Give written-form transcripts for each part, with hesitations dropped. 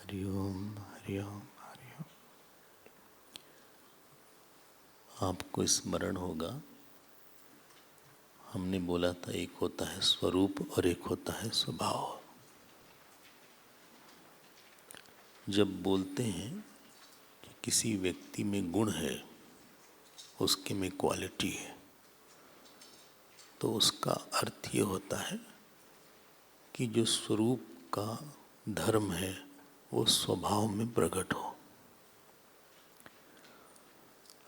हरिओम हरिओम हरिओम। आपको स्मरण होगा, हमने बोला था एक होता है स्वरूप और एक होता है स्वभाव। जब बोलते हैं कि किसी व्यक्ति में गुण है, उसके में क्वालिटी है, तो उसका अर्थ ये होता है कि जो स्वरूप का धर्म है वो स्वभाव में प्रकट हो।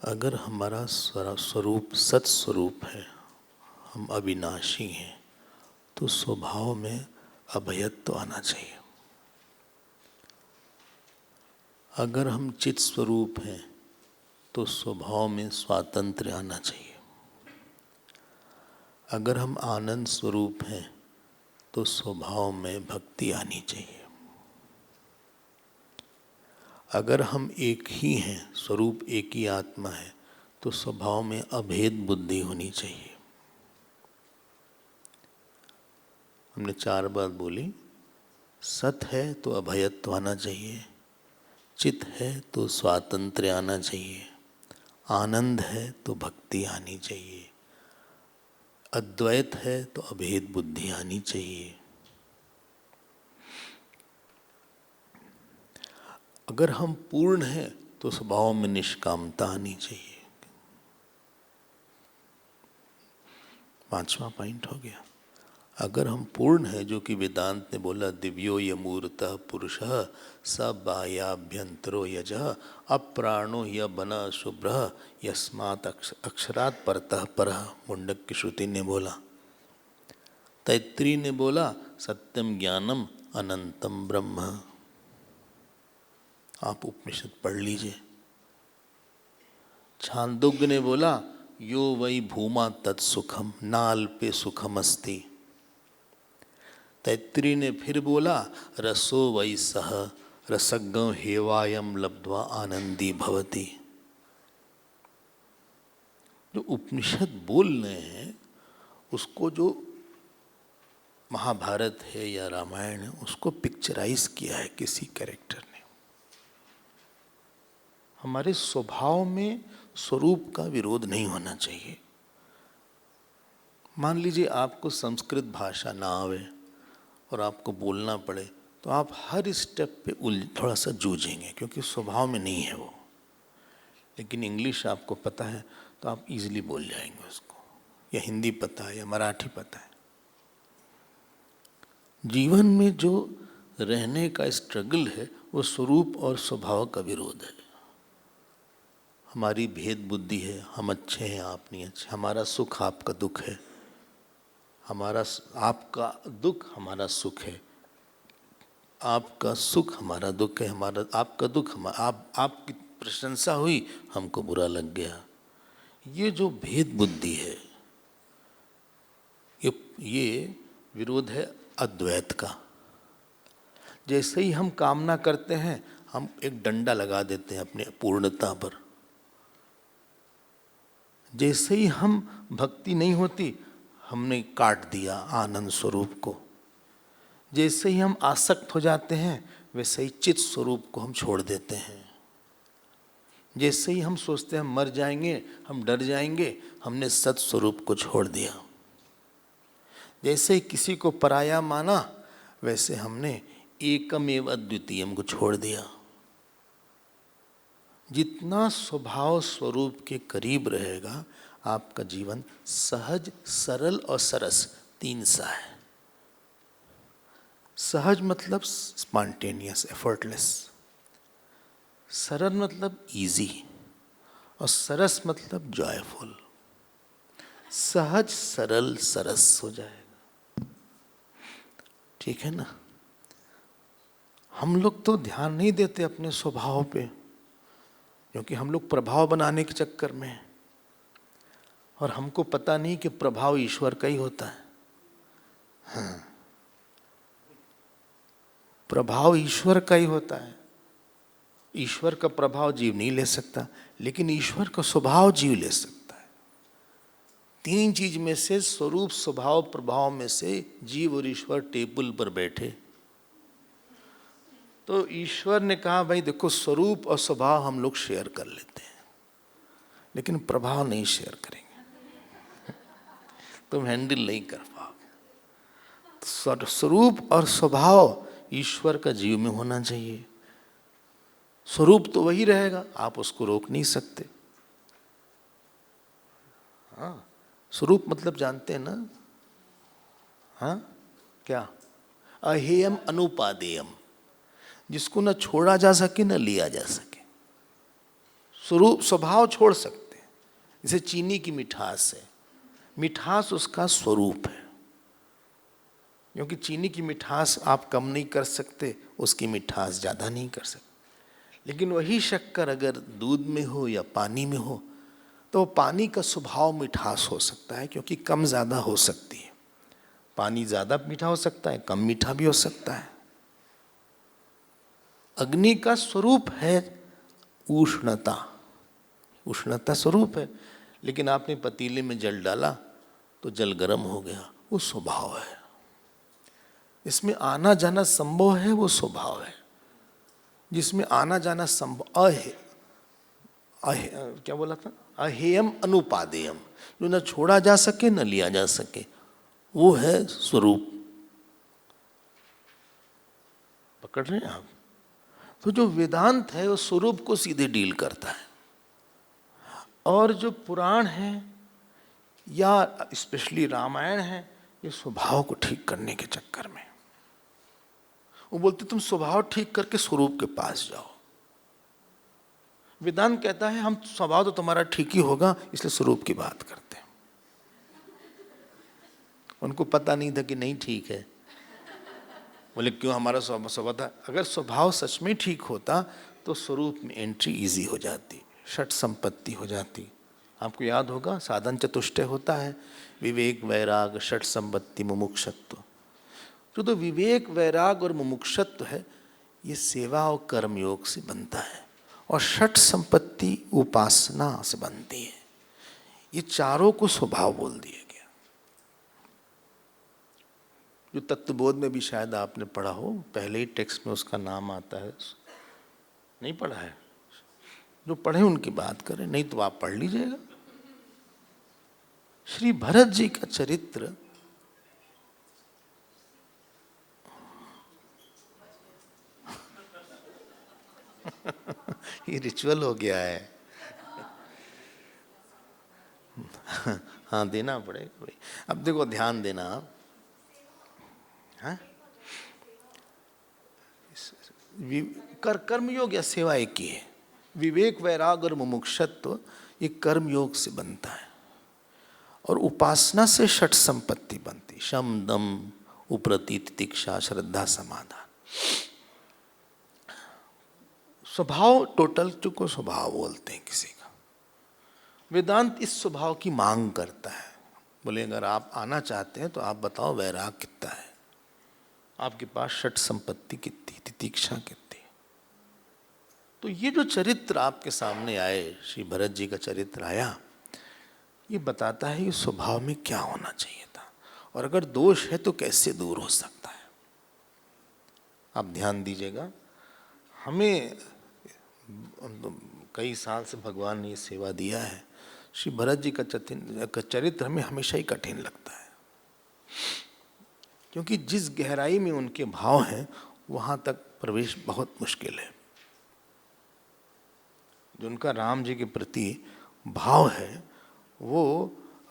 अगर हमारा स्वरूप सत स्वरूप है, हम अविनाशी हैं, तो स्वभाव में अभयत्व आना चाहिए। अगर हम चित स्वरूप हैं तो स्वभाव में स्वातंत्र्य आना चाहिए। अगर हम आनंद स्वरूप हैं तो स्वभाव में भक्ति आनी चाहिए। अगर हम एक ही हैं, स्वरूप एक ही आत्मा है, तो स्वभाव में अभेद बुद्धि होनी चाहिए। हमने 4 बात बोली। सत है तो अभयत्व आना चाहिए, चित है तो स्वातंत्र्य आना चाहिए, आनंद है तो भक्ति आनी चाहिए, अद्वैत है तो अभेद बुद्धि आनी चाहिए। अगर हम पूर्ण हैं तो स्वभाव में निष्कामता आनी चाहिए। 5वां पॉइंट हो गया। अगर हम पूर्ण हैं, जो कि वेदांत ने बोला दिव्यो यमूर्तः पुरुषः स बाह्याभ्यंतरो यजः अप्राणो य बन शुभ्रः यस्मात् अक्षरात् परतः परः, मुंडक की श्रुति ने बोला। तैत्तिरीय ने बोला सत्यम ज्ञानम अनंतम ब्रह्म। आप उपनिषद पढ़ लीजिए। छांदोग्य ने बोला यो वै भूमा तत्सुखम नाल्पे सुखम अस्ति। तैत्तिरीय ने फिर बोला रसो वै सह रसज्ञ हेवायम लब्ध्वा आनंदी भवति। जो उपनिषद बोल रहे हैं उसको जो महाभारत है या रामायण है उसको पिक्चराइज किया है किसी कैरेक्टर ने। हमारे स्वभाव में स्वरूप का विरोध नहीं होना चाहिए। मान लीजिए आपको संस्कृत भाषा ना आवे और आपको बोलना पड़े, तो आप हर स्टेप पे थोड़ा सा जूझेंगे क्योंकि स्वभाव में नहीं है वो। लेकिन इंग्लिश आपको पता है तो आप इजीली बोल जाएंगे उसको, या हिंदी पता है या मराठी पता है। जीवन में जो रहने का स्ट्रगल है वो स्वरूप और स्वभाव का विरोध है। हमारी भेद बुद्धि है, हम अच्छे हैं आप नहीं अच्छे, हमारा सुख आपका दुख है, हमारा आपका दुख हमारा सुख है, आपका सुख हमारा दुख है, हमारा आपका दुख आपकी प्रशंसा हुई हमको बुरा लग गया। ये जो भेद बुद्धि है ये विरोध है अद्वैत का। जैसे ही हम कामना करते हैं हम एक डंडा लगा देते हैं अपने पूर्णता पर। जैसे ही हम भक्ति नहीं होती हमने काट दिया आनंद स्वरूप को। जैसे ही हम आसक्त हो जाते हैं वैसे ही चित स्वरूप को हम छोड़ देते हैं। जैसे ही हम सोचते हैं हम मर जाएंगे, हम डर जाएंगे, हमने सत स्वरूप को छोड़ दिया। जैसे ही किसी को पराया माना वैसे हमने एकमेव अद्वितीयम को छोड़ दिया। जितना स्वभाव स्वरूप के करीब रहेगा आपका जीवन सहज, सरल और सरस 3 सा है। सहज मतलब स्पॉन्टेनियस, एफर्टलेस। सरल मतलब इजी, और सरस मतलब जॉयफुल। सहज सरल सरस हो जाएगा। ठीक है ना। हम लोग तो ध्यान नहीं देते अपने स्वभाव पे, क्योंकि हम लोग प्रभाव बनाने के चक्कर में हैं। और हमको पता नहीं कि प्रभाव ईश्वर का ही होता है। हाँ, प्रभाव ईश्वर का ही होता है। ईश्वर का प्रभाव जीव नहीं ले सकता, लेकिन ईश्वर का स्वभाव जीव ले सकता है। 3 चीज में से स्वरूप, स्वभाव, प्रभाव में से जीव और ईश्वर टेबल पर बैठे तो ईश्वर ने कहा भाई देखो, स्वरूप और स्वभाव हम लोग शेयर कर लेते हैं, लेकिन प्रभाव नहीं शेयर करेंगे, तुम हैंडल नहीं कर पाओगे। तो स्वरूप और स्वभाव ईश्वर का जीव में होना चाहिए। स्वरूप तो वही रहेगा, आप उसको रोक नहीं सकते। हाँ, स्वरूप मतलब जानते हैं ना? हाँ, क्या? अहेयम अनुपादेयम, जिसको ना छोड़ा जा सके ना लिया जा सके। स्वरूप स्वभाव छोड़ सकते हैं, जैसे चीनी की मिठास है, मिठास उसका स्वरूप है, क्योंकि चीनी की मिठास आप कम नहीं कर सकते, उसकी मिठास ज़्यादा नहीं कर सकते। लेकिन वही शक्कर अगर दूध में हो या पानी में हो तो पानी का स्वभाव मिठास हो सकता है, क्योंकि कम ज़्यादा हो सकती है। पानी ज़्यादा मीठा हो सकता है, कम मीठा भी हो सकता है। अग्नि का स्वरूप है उष्णता, उष्णता स्वरूप है, लेकिन आपने पतीले में जल डाला तो जल गर्म हो गया, वो स्वभाव है। इसमें आना जाना संभव है, वो स्वभाव है। जिसमें आना जाना संभव क्या बोला था? अहेयम अनुपादेयम, जो न छोड़ा जा सके न लिया जा सके, वो है स्वरूप। पकड़ रहे हैं आप? तो जो वेदांत है वो स्वरूप को सीधे डील करता है, और जो पुराण है या स्पेशली रामायण है, ये स्वभाव को ठीक करने के चक्कर में वो बोलते तुम स्वभाव ठीक करके स्वरूप के पास जाओ। वेदांत कहता है हम स्वभाव तो तुम्हारा ठीक ही होगा, इसलिए स्वरूप की बात करते हैं। उनको पता नहीं था कि नहीं ठीक है। बोले क्यों? हमारा स्वभाव था। अगर स्वभाव सच में ठीक होता तो स्वरूप में एंट्री इजी हो जाती, षट संपत्ति हो जाती। आपको याद होगा साधन चतुष्टय होता है, विवेक वैराग षट संपत्ति मुमुक्षत्व। तो विवेक वैराग और मुमुक्षत्व है, ये सेवा और कर्म योग से बनता है, और षट संपत्ति उपासना से बनती है। ये चारों को स्वभाव बोल दिया गया। जो तत्वबोध में भी शायद आपने पढ़ा हो, पहले ही टेक्स्ट में उसका नाम आता है। नहीं पढ़ा है? जो पढ़े उनकी बात करें, नहीं तो आप पढ़ लीजिएगा। श्री भरत जी का चरित्र ये रिचुअल हो गया है। हाँ, देना पड़ेगा भाई। अब देखो, ध्यान देना। हाँ, कर्म योग या सेवा एक ही है। विवेक वैराग और मुमुक्षत्व ये कर्म योग से बनता है, और उपासना से षट संपत्ति बनती, शम दम उपरति तितिक्षा श्रद्धा समाधान। स्वभाव टोटल को स्वभाव बोलते हैं किसी का। वेदांत इस स्वभाव की मांग करता है। बोले अगर आप आना चाहते हैं तो आप बताओ वैराग कितना है, आपके पास षट संपत्ति कितनी, तितिक्षा कितनी। तो ये जो चरित्र आपके सामने आए, श्री भरत जी का चरित्र आया, ये बताता है कि स्वभाव में क्या होना चाहिए था, और अगर दोष है तो कैसे दूर हो सकता है। आप ध्यान दीजिएगा। हमें कई साल से भगवान ने ये सेवा दिया है। श्री भरत जी का चरित्र हमें हमेशा ही कठिन लगता है, क्योंकि जिस गहराई में उनके भाव हैं वहाँ तक प्रवेश बहुत मुश्किल है। जो उनका राम जी के प्रति भाव है वो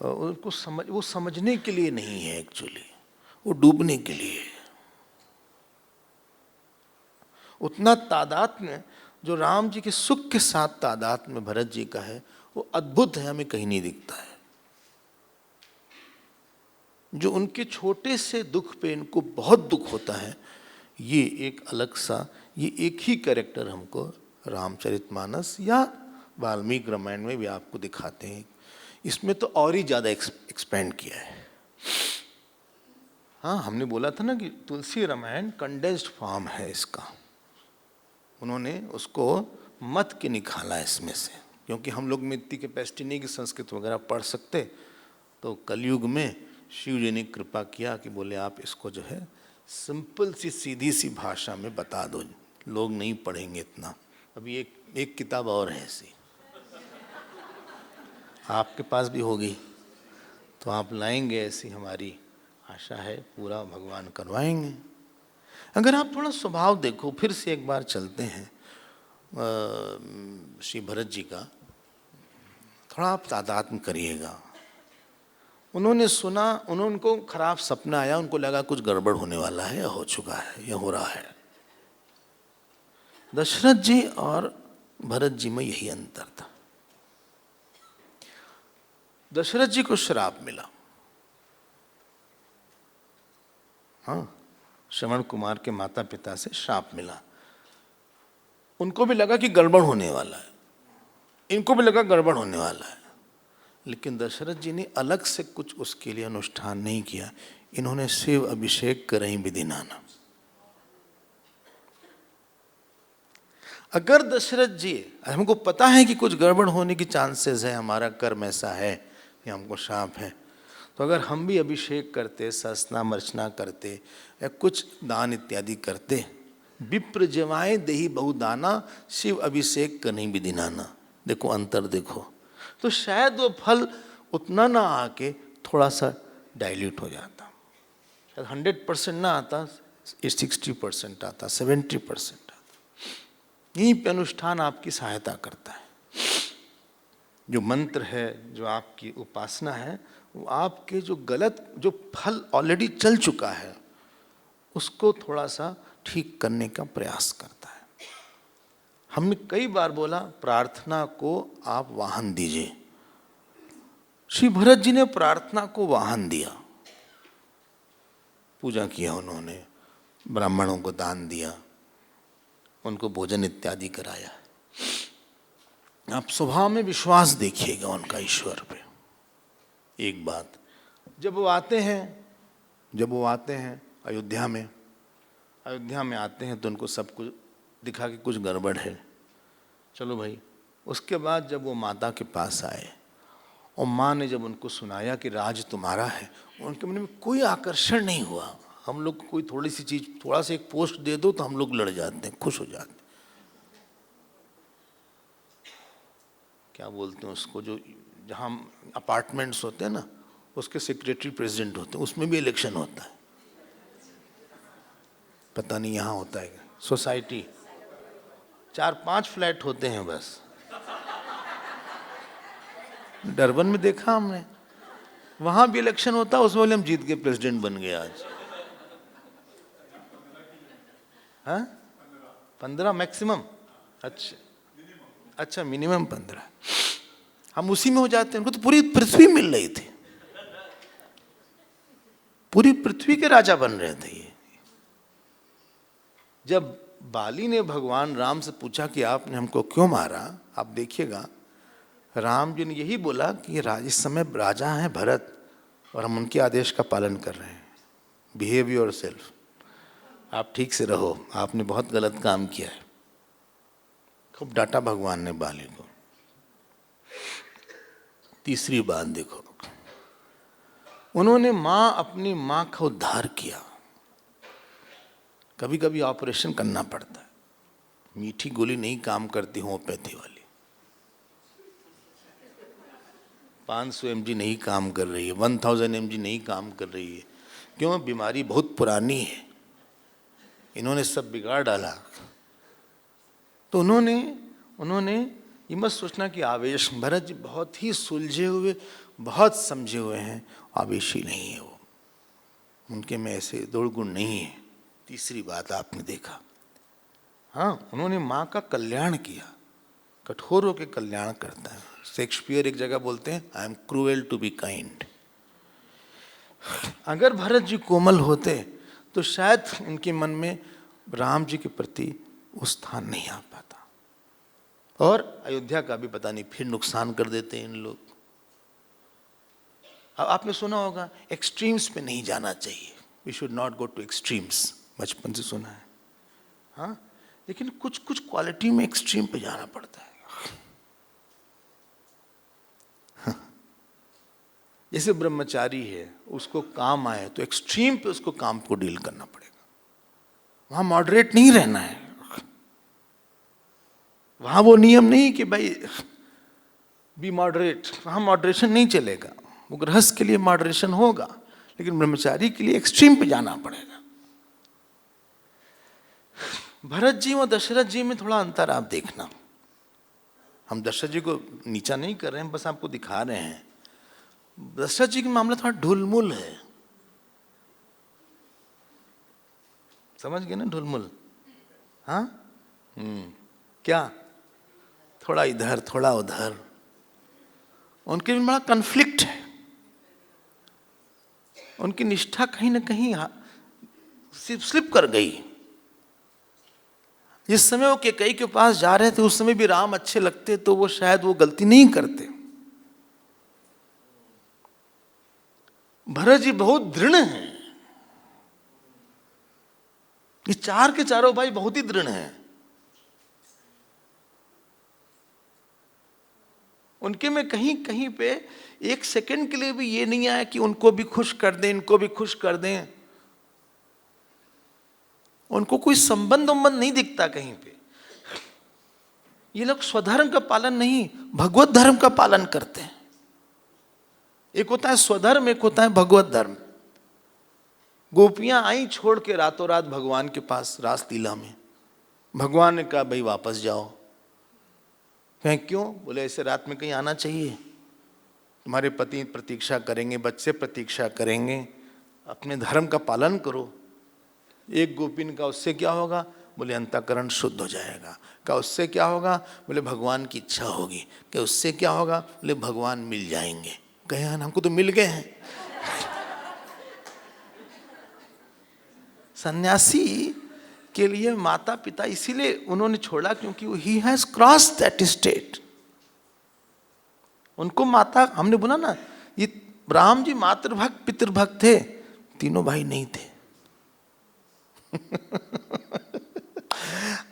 उनको वो समझने के लिए नहीं है, एक्चुअली वो डूबने के लिए है। उतना तादात्म्य जो राम जी के सुख के साथ तादात्म्य भरत जी का है, वो अद्भुत है, हमें कहीं नहीं दिखता है। जो उनके छोटे से दुख पे इनको बहुत दुख होता है, ये एक अलग सा, ये एक ही कैरेक्टर हमको रामचरितमानस या वाल्मीकि रामायण में भी आपको दिखाते हैं। इसमें तो और ही ज़्यादा एक्सपेंड किया है। हाँ, हमने बोला था ना कि तुलसी रामायण कंडेंस्ड फॉर्म है इसका। उन्होंने उसको मत के निकाला इसमें से, क्योंकि हम लोग में इतनी कैपेसिटी नहीं कि संस्कृत वगैरह पढ़ सकते। तो कलयुग में शिव जी ने कृपा किया कि बोले आप इसको जो है सिंपल सी सीधी सी भाषा में बता दो, लोग नहीं पढ़ेंगे इतना। अभी एक किताब और है ऐसी, आपके पास भी होगी तो आप लाएंगे, ऐसी हमारी आशा है, पूरा भगवान करवाएंगे। अगर आप थोड़ा स्वभाव देखो, फिर से एक बार चलते हैं श्री भरत जी का, थोड़ा आप तादात्म्य करिएगा। उन्होंने सुना, उनको खराब सपना आया, उनको लगा कुछ गड़बड़ होने वाला है या हो चुका है या हो रहा है। दशरथ जी और भरत जी में यही अंतर था। दशरथ जी को श्राप मिला, हाँ, श्रवण कुमार के माता पिता से श्राप मिला। उनको भी लगा कि गड़बड़ होने वाला है, इनको भी लगा गड़बड़ होने वाला है, लेकिन दशरथ जी ने अलग से कुछ उसके लिए अनुष्ठान नहीं किया। इन्होंने शिव अभिषेक करई विधि नाना। अगर दशरथ जी, हमको पता है कि कुछ गड़बड़ होने की चांसेस है, हमारा कर्म ऐसा है या हमको शाप है, तो अगर हम भी अभिषेक करते, सहस्रनाम अर्चना करते या कुछ दान इत्यादि करते, विप्र जवाएं देही बहुदाना, शिव अभिषेक करनी विधि नाना। देखो अंतर देखो, तो शायद वो फल उतना ना आके थोड़ा सा डाइल्यूट हो जाता, शायद 100% ना आता, 60% आता, 70% आता। यहीं पे अनुष्ठान आपकी सहायता करता है। जो मंत्र है, जो आपकी उपासना है, वो आपके जो गलत, जो फल ऑलरेडी चल चुका है, उसको थोड़ा सा ठीक करने का प्रयास करता है। हमने कई बार बोला प्रार्थना को आप वाहन दीजिए। श्री भरत जी ने प्रार्थना को वाहन दिया, पूजा किया, उन्होंने ब्राह्मणों को दान दिया, उनको भोजन इत्यादि कराया। आप स्वभाव में विश्वास देखिएगा उनका ईश्वर पे। एक बात, जब वो आते हैं अयोध्या में आते हैं तो उनको सब कुछ दिखा कि कुछ गड़बड़ है, चलो भाई। उसके बाद जब वो माता के पास आए और माँ ने जब उनको सुनाया कि राज तुम्हारा है, उनके मन में कोई आकर्षण नहीं हुआ। हम लोग कोई थोड़ी सी चीज़, थोड़ा सा एक पोस्ट दे दो तो हम लोग लड़ जाते हैं, खुश हो जाते हैं। क्या बोलते हैं उसको, जो जहाँ अपार्टमेंट्स होते हैं ना, उसके सेक्रेटरी प्रेसिडेंट होते हैं, उसमें भी इलेक्शन होता है। पता नहीं यहाँ होता है, सोसाइटी 4-5 फ्लैट होते हैं बस। डरबन में देखा हमने, वहाँ भी इलेक्शन होता है, उसमें हम जीत के प्रेसिडेंट बन गए आज। हाँ, 15 मैक्सिमम, अच्छा मिनिमम 15। हम उसी में हो जाते हैं। उनको तो पूरी पृथ्वी मिल रही थी, पूरी पृथ्वी के राजा बन रहे थे ये। जब बाली ने भगवान राम से पूछा कि आपने हमको क्यों मारा, आप देखिएगा राम जी ने यही बोला कि इस समय राजा हैं भरत और हम उनके आदेश का पालन कर रहे हैं। बिहेव योरसेल्फ, आप ठीक से रहो, आपने बहुत गलत काम किया है। खूब डांटा भगवान ने बाली को। तीसरी बात देखो, उन्होंने अपनी माँ का उद्धार किया। कभी कभी ऑपरेशन करना पड़ता है, मीठी गोली नहीं काम करती, होम्योपैथी वाली 500 mg नहीं काम कर रही है, 1000 mg नहीं काम कर रही है। क्यों? बीमारी बहुत पुरानी है, इन्होंने सब बिगाड़ डाला। तो उन्होंने ये मत सोचना कि आवेश, भरत जी बहुत ही सुलझे हुए, बहुत समझे हुए हैं, आवेशी नहीं है वो, उनके में ऐसे दौड़ गुण नहीं है। तीसरी बात आपने देखा, हाँ, उन्होंने माँ का कल्याण किया, कठोर होकर कल्याण करता है। शेक्सपियर एक जगह बोलते हैं, I am cruel to be kind. अगर भरत जी कोमल होते तो शायद इनके मन में राम जी के प्रति वो स्थान नहीं आ पाता, और अयोध्या का भी पता नहीं फिर नुकसान कर देते हैं इन लोग। अब आपने सुना होगा एक्सट्रीम्स पे नहीं जाना चाहिए, we should not go to extremes, बचपन से सुना है। हाँ, लेकिन कुछ कुछ क्वालिटी में एक्सट्रीम पे जाना पड़ता है। जैसे ब्रह्मचारी है, उसको काम आए तो एक्सट्रीम पे उसको काम को डील करना पड़ेगा, वहां मॉडरेट नहीं रहना है। वहां वो नियम नहीं कि भाई बी मॉडरेट, वहां मॉडरेशन नहीं चलेगा। वो गृहस्थ के लिए मॉडरेशन होगा, लेकिन ब्रह्मचारी के लिए एक्सट्रीम पे जाना पड़ेगा। भरत जी और दशरथ जी में थोड़ा अंतर आप देखना। हम दशरथ जी को नीचा नहीं कर रहे हैं, बस आपको दिखा रहे हैं। दशरथ जी का मामला थोड़ा ढुलमुल है, समझ गए ना, ढुलमुल। हाँ, क्या, थोड़ा इधर थोड़ा उधर, उनके में बड़ा कन्फ्लिक्ट है। उनकी निष्ठा कहीं ना कहीं स्लिप कर गई। जिस समय वो कैकेयी के पास जा रहे थे, उस समय भी राम अच्छे लगते तो वो शायद वो गलती नहीं करते। भरत जी बहुत दृढ़ हैं, ये चार के चारों भाई बहुत ही दृढ़ हैं। उनके में कहीं कहीं पे एक सेकंड के लिए भी ये नहीं आया कि उनको भी खुश कर दें, इनको भी खुश कर दें। उनको कोई संबंध नहीं दिखता कहीं पे। ये लोग स्वधर्म का पालन नहीं, भगवत धर्म का पालन करते हैं। एक होता है स्वधर्म, एक होता है भगवत धर्म। गोपियां आई छोड़ के रातों रात भगवान के पास रास लीला में। भगवान ने कहा भाई वापस जाओ। कहें क्यों? बोले ऐसे रात में कहीं आना चाहिए, तुम्हारे पति प्रतीक्षा करेंगे, बच्चे प्रतीक्षा करेंगे, अपने धर्म का पालन करो। एक गोपिन का उससे क्या होगा? बोले अंतःकरण शुद्ध हो जाएगा। क्या उससे क्या होगा? बोले भगवान की इच्छा होगी। क्या उससे क्या होगा? बोले भगवान मिल जाएंगे। कहे हमको तो मिल गए हैं। सन्यासी के लिए माता पिता इसीलिए उन्होंने छोड़ा क्योंकि he has cross that state. उनको माता, हमने बोला ना, ये राम जी मातृभक्त पितृभक्त थे, तीनों भाई नहीं थे।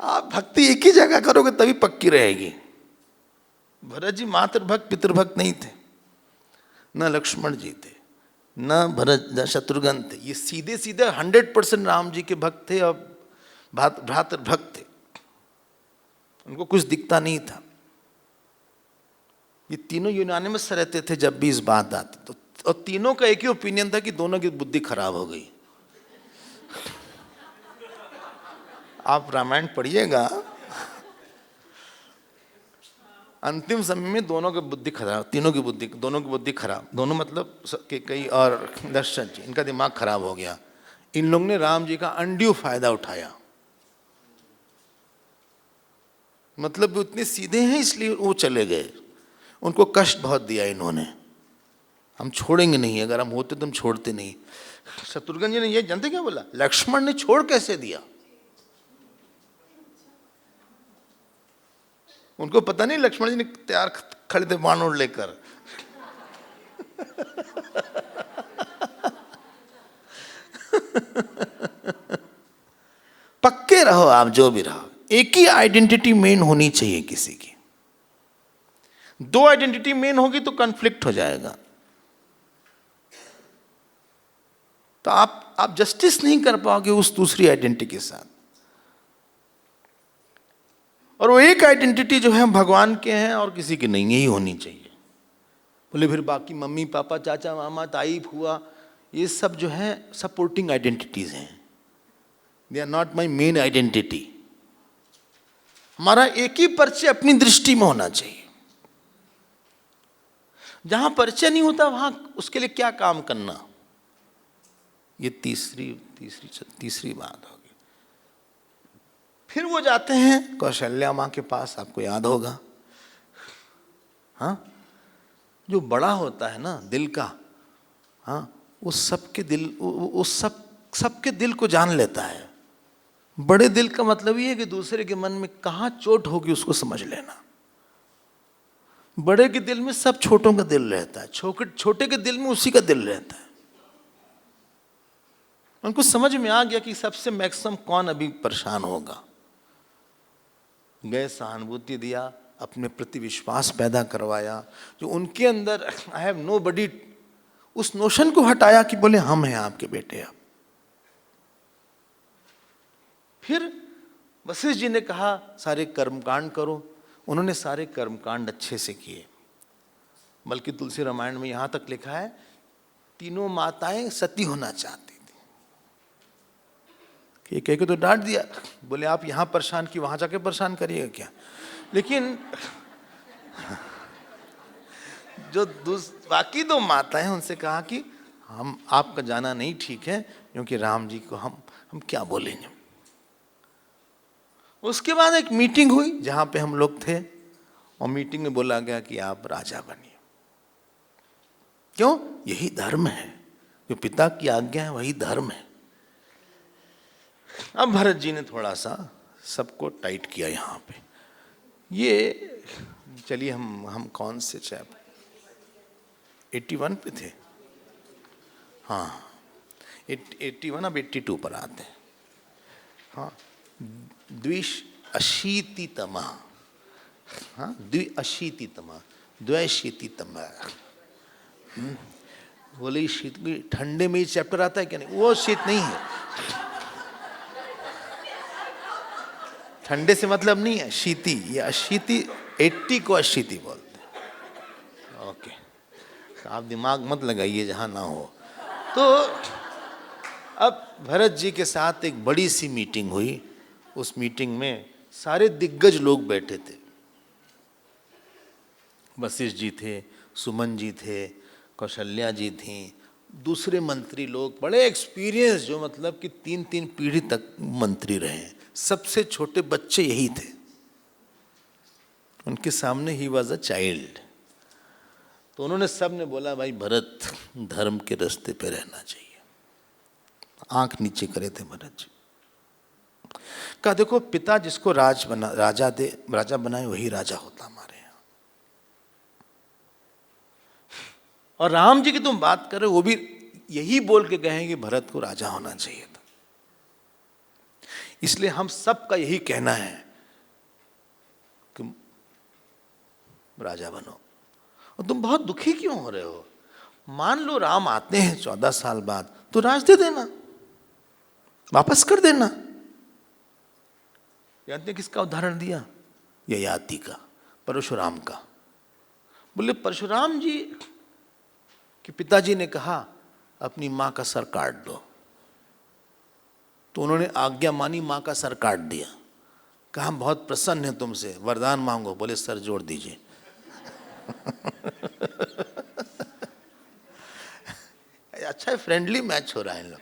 आप भक्ति एक ही जगह करोगे तभी पक्की रहेगी। भरत जी मातृभक्त पितृभक्त नहीं थे, न लक्ष्मण जी थे, न भरत शत्रुघ्न थे। ये सीधे सीधे 100% राम जी के भक्त थे और भ्रातृभक्त थे। उनको कुछ दिखता नहीं था। ये तीनों यूनानिमस रहते थे जब भी इस बात आती तो, और तीनों का एक ही ओपिनियन था कि दोनों की बुद्धि खराब हो गई। आप रामायण पढ़िएगा, अंतिम समय में दोनों की बुद्धि खराब, तीनों की बुद्धि, दोनों की बुद्धि खराब। दोनों मतलब कैकेयी और दशरथ जी, इनका दिमाग खराब हो गया। इन लोगों ने राम जी का अनड्यू फायदा उठाया। मतलब वो इतने सीधे हैं इसलिए वो चले गए। उनको कष्ट बहुत दिया इन्होंने। हम छोड़ेंगे नहीं, अगर हम होते तो हम छोड़ते नहीं। शत्रुघ्न जी ने ये जानते क्या बोला? लक्ष्मण ने छोड़ कैसे दिया? उनको पता नहीं लक्ष्मण जी ने तैयार खड़े थे बाण ओढ़ लेकर। पक्के रहो आप जो भी रहो, एक ही आइडेंटिटी मेन होनी चाहिए किसी की। दो आइडेंटिटी मेन होगी तो कॉन्फ्लिक्ट हो जाएगा। तो आप जस्टिस नहीं कर पाओगे उस दूसरी आइडेंटिटी के साथ। और वो एक आइडेंटिटी जो है भगवान के हैं और किसी की नहीं, यही होनी चाहिए। बोले फिर बाकी मम्मी पापा चाचा मामा ताई फुआ ये सब जो है सपोर्टिंग आइडेंटिटीज हैं, they are not my main identity. हमारा एक ही परिचय अपनी दृष्टि में होना चाहिए। जहां परिचय नहीं होता वहां उसके लिए क्या काम करना, ये तीसरी बात होगी। फिर वो जाते हैं कौशल्या माँ के पास, आपको याद होगा। हाँ, जो बड़ा होता है ना दिल का, हाँ, वो सबके दिल को जान लेता है। बड़े दिल का मतलब ये है कि दूसरे के मन में कहाँ चोट होगी उसको समझ लेना। बड़े के दिल में सब छोटों का दिल रहता है, छोटे के दिल में उसी का दिल रहता है। उनको समझ में आ गया कि सबसे मैक्सिमम कौन अभी परेशान होगा। गए, सहानुभूति दिया, अपने प्रति विश्वास पैदा करवाया, जो उनके अंदर आई हैव नो बडी, उस नोशन को हटाया कि बोले हम हैं आपके बेटे। अब फिर वशिष्ठ जी ने कहा सारे कर्मकांड करो, उन्होंने सारे कर्मकांड अच्छे से किए, बल्कि तुलसी रामायण में यहाँ तक लिखा है तीनों माताएं सती होना चाहती थी। ये कह के तो डांट दिया, बोले आप यहाँ परेशान की वहाँ जाके परेशान करिएगा क्या। लेकिन जो बाकी दो माताएं हैं उनसे कहा कि हम आपका जाना नहीं ठीक है, क्योंकि राम जी को हम क्या बोलेंगे। उसके बाद एक मीटिंग हुई जहां पे हम लोग थे, और मीटिंग में बोला गया कि आप राजा बनिए। क्यों? यही धर्म है, जो पिता की आज्ञा है वही धर्म है। अब भरत जी ने थोड़ा सा सबको टाइट किया यहाँ पे। ये चलिए हम कौन से चैप्टर 81 पे थे, हाँ 81 अब 82 पर आते हैं। हाँ, द्विशीतितमा, हाँ द्विशीतितमा, द्वैशीतितमा। बोले शीत ठंडे में ये चैप्टर आता है क्या? नहीं, वो शीत नहीं है, ठंडे से मतलब नहीं है शीति, ये अशीति, 80 को अशीति बोलते हैं। ओके, आप दिमाग मत लगाइए जहां ना हो। तो अब भरत जी के साथ एक बड़ी सी मीटिंग हुई। उस मीटिंग में सारे दिग्गज लोग बैठे थे। वशिष्ठ जी थे, सुमन जी थे, कौशल्या जी थी, दूसरे मंत्री लोग बड़े एक्सपीरियंस, जो मतलब कि 3-3 पीढ़ी तक मंत्री रहे। सबसे छोटे बच्चे यही थे। उनके सामने ही वॉज अ चाइल्ड। तो उन्होंने सब ने बोला भाई भरत, धर्म के रास्ते पे रहना चाहिए। आंख नीचे करे थे भरत जी। कहा देखो, पिता जिसको राजा बनाए वही राजा होता हमारे यहाँ। और राम जी की तुम बात कर रहे हो, वो भी यही बोल के गए हैं कि भरत को राजा होना चाहिए था। इसलिए हम सबका यही कहना है कि राजा बनो। और तुम बहुत दुखी क्यों हो रहे हो? मान लो राम आते हैं 14 साल बाद, तो राज दे देना, वापस कर देना। जानते किसका उदाहरण दिया? ययाति का, परशुराम का। बोले परशुराम जी के पिताजी ने कहा अपनी मां का सर काट दो, तो उन्होंने आज्ञा मानी, मां का सर काट दिया। कहा हम बहुत प्रसन्न हैं तुमसे, वरदान मांगो। बोले सर जोड़ दीजिए। अच्छा फ्रेंडली मैच हो रहा है इन लोग।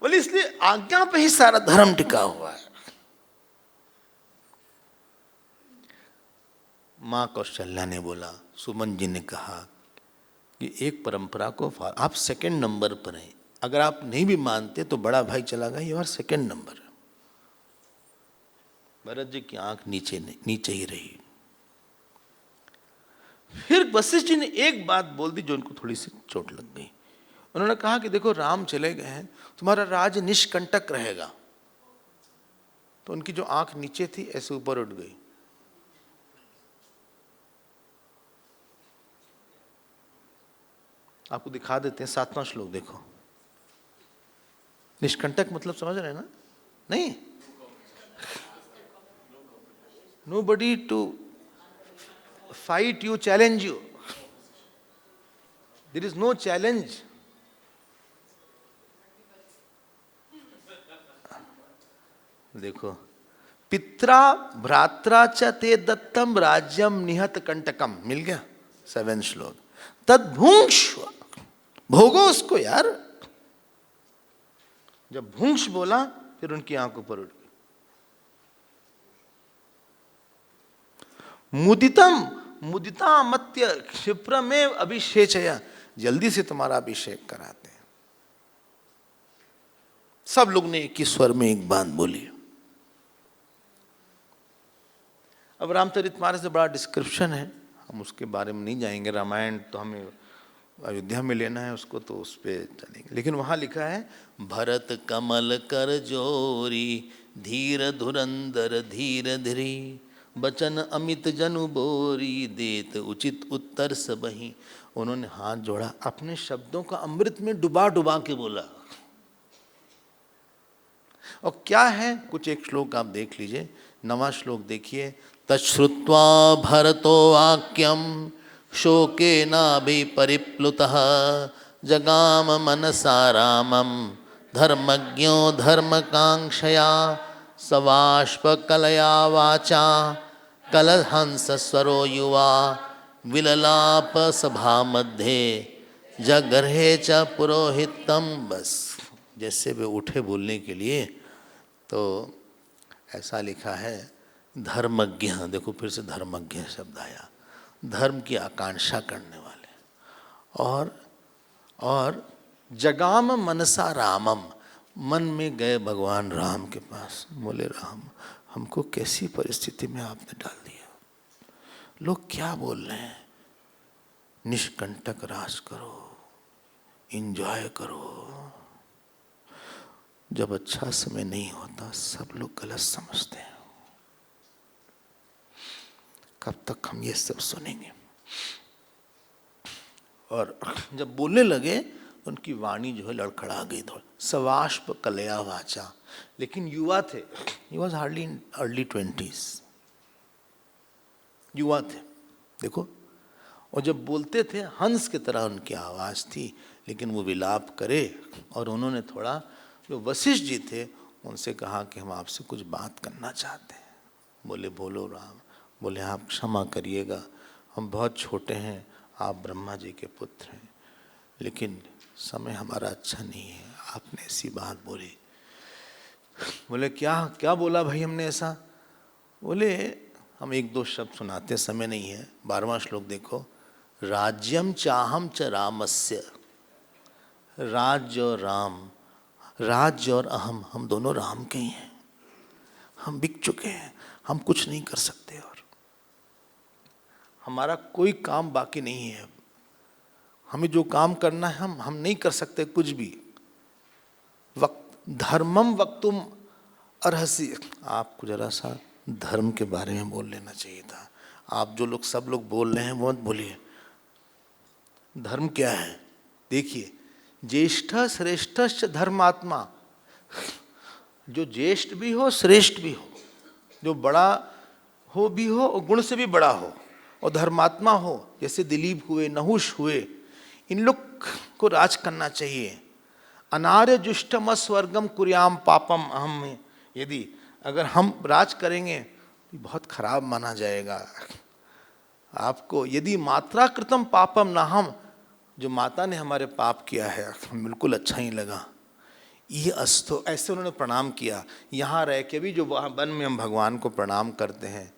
बोले इसलिए आज्ञा पे ही सारा धर्म टिका हुआ है। मां कौशल्या ने बोला, सुमन जी ने कहा कि एक परंपरा को आप सेकंड नंबर पर हैं। अगर आप नहीं भी मानते तो बड़ा भाई चला गया, ये और सेकंड नंबर। भरत जी की आंख नीचे ही रही। फिर वशिष्ठ जी ने एक बात बोल दी जो उनको थोड़ी सी चोट लग गई। उन्होंने कहा कि देखो राम चले गए हैं, तुम्हारा राज निष्कंटक रहेगा। तो उनकी जो आंख नीचे थी ऐसे ऊपर उठ गई। आपको दिखा देते हैं 7वां श्लोक देखो। निष्कंटक मतलब समझ रहे हैं ना? नहीं, nobody to fight you, challenge you. There is no challenge. देखो, पित्रा भ्रात्रा च ते दत्तम राज्यम निहत कंटकम, मिल गया 7 श्लोक। तद भुंक्ष्व, भोगो उसको यार। जब भुंक्ष बोला फिर उनकी आंखों पर उठ गई। मुदिता मत्य क्षिप्रमेव अभिषेचया, जल्दी से तुम्हारा अभिषेक कराते हैं। सब लोग ने एक ही स्वर में एक बात बोली। अब रामचरितमानस से बड़ा डिस्क्रिप्शन है, हम उसके बारे में नहीं जाएंगे। रामायण तो हमें अयोध्या में लेना है उसको, तो उस पर चलेंगे। लेकिन वहाँ लिखा है, भरत कमल कर जोरी, धीर धुरंधर धीर धीरी, बचन अमित जनु बोरी, देत उचित उत्तर सबही। उन्होंने हाथ जोड़ा, अपने शब्दों का अमृत में डुबा डुबा के बोला। और क्या है, कुछ एक श्लोक आप देख लीजिए, 9वां श्लोक देखिए। तच्छ्रुत्वा भरतो वाक्यम शोकेनाभिपरिप्लुतः जगाम मनसा रामम धर्मज्ञो धर्मकांक्षया सवाष्पकलया वाचा कलहंस स्वरो युवा विललाप सभा मध्ये जगर्हे च पुरोहितम। बस जैसे वे उठे बोलने के लिए, तो ऐसा लिखा है धर्मज्ञ, देखो फिर से धर्मज्ञ शब्द आया, धर्म की आकांक्षा करने वाले। और जगाम मनसा रामम, मन में गए भगवान राम के पास, बोले राम हमको कैसी परिस्थिति में आपने डाल दिया, लोग क्या बोल रहे हैं, निष्कंटक राज करो, एंजॉय करो। जब अच्छा समय नहीं होता सब लोग गलत समझते हैं। कब तक हम ये सब सुनेंगे? और जब बोलने लगे उनकी वाणी जो है लड़खड़ा गई थोड़ा, सवाष्प कलया वाचा, लेकिन युवा थे, he was hardly in early 20s, युवा थे देखो। और जब बोलते थे हंस की तरह उनकी आवाज़ थी, लेकिन वो विलाप करे। और उन्होंने थोड़ा, जो वशिष्ठ जी थे उनसे कहा कि हम आपसे कुछ बात करना चाहते हैं। बोले बोलो राम। बोले आप क्षमा करिएगा, हम बहुत छोटे हैं, आप ब्रह्मा जी के पुत्र हैं, लेकिन समय हमारा अच्छा नहीं है, आपने ऐसी बात बोली। बोले क्या क्या बोला भाई हमने ऐसा? बोले हम एक दो शब्द सुनाते, समय नहीं है। 12वां श्लोक देखो। राज्यम चाहम च रामस्य, राज्य और राम, राज्य और अहम, हम दोनों राम के ही हैं, हम बिक चुके हैं, हम कुछ नहीं कर सकते और हमारा कोई काम बाकी नहीं है। हमें जो काम करना है हम नहीं कर सकते कुछ भी। धर्मम वक्तुम अर्हसि, आपको जरा सा धर्म के बारे में बोल लेना चाहिए था। आप जो लोग सब लोग बोल रहे हैं वो मत बोलिए। धर्म क्या है देखिए, ज्येष्ठ श्रेष्ठ धर्मात्मा, जो ज्येष्ठ भी हो श्रेष्ठ भी हो, जो बड़ा हो भी हो और गुण से भी बड़ा हो और धर्मात्मा हो, जैसे दिलीप हुए, नहुष हुए, इन लोग को राज करना चाहिए। अनार्य जुष्टम स्वर्गम कुर्याम पापम अहम, यदि अगर हम राज करेंगे तो बहुत खराब माना जाएगा आपको। यदि मात्रा कृतम पापम ना, हम जो माता ने हमारे पाप किया है बिल्कुल अच्छा ही लगा, ये अस्तो, ऐसे उन्होंने प्रणाम किया। यहाँ रह के भी जो वहाँ वन में हम भगवान को प्रणाम करते हैं,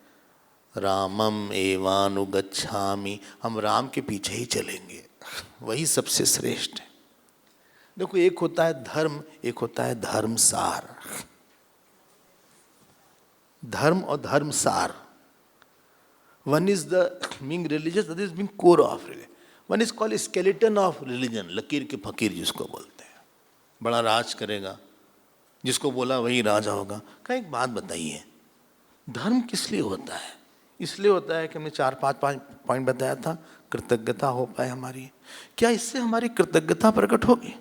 रामम एवानुगच्छामि, हम राम के पीछे ही चलेंगे, वही सबसे श्रेष्ठ है। देखो एक होता है धर्म, एक होता है धर्मसार। धर्म और धर्मसार, one is the being religious, other is being core of religion. One is called skeleton of religion, लकीर के फकीर जिसको बोलते हैं। बड़ा राज करेगा, जिसको बोला वही राजा होगा। का एक बात बताइए, धर्म किस लिए होता है? इसलिए होता है कि हमने 4-5 पॉइंट बताया था, कृतज्ञता हो पाए हमारी। क्या इससे हमारी कृतज्ञता प्रकट होगी?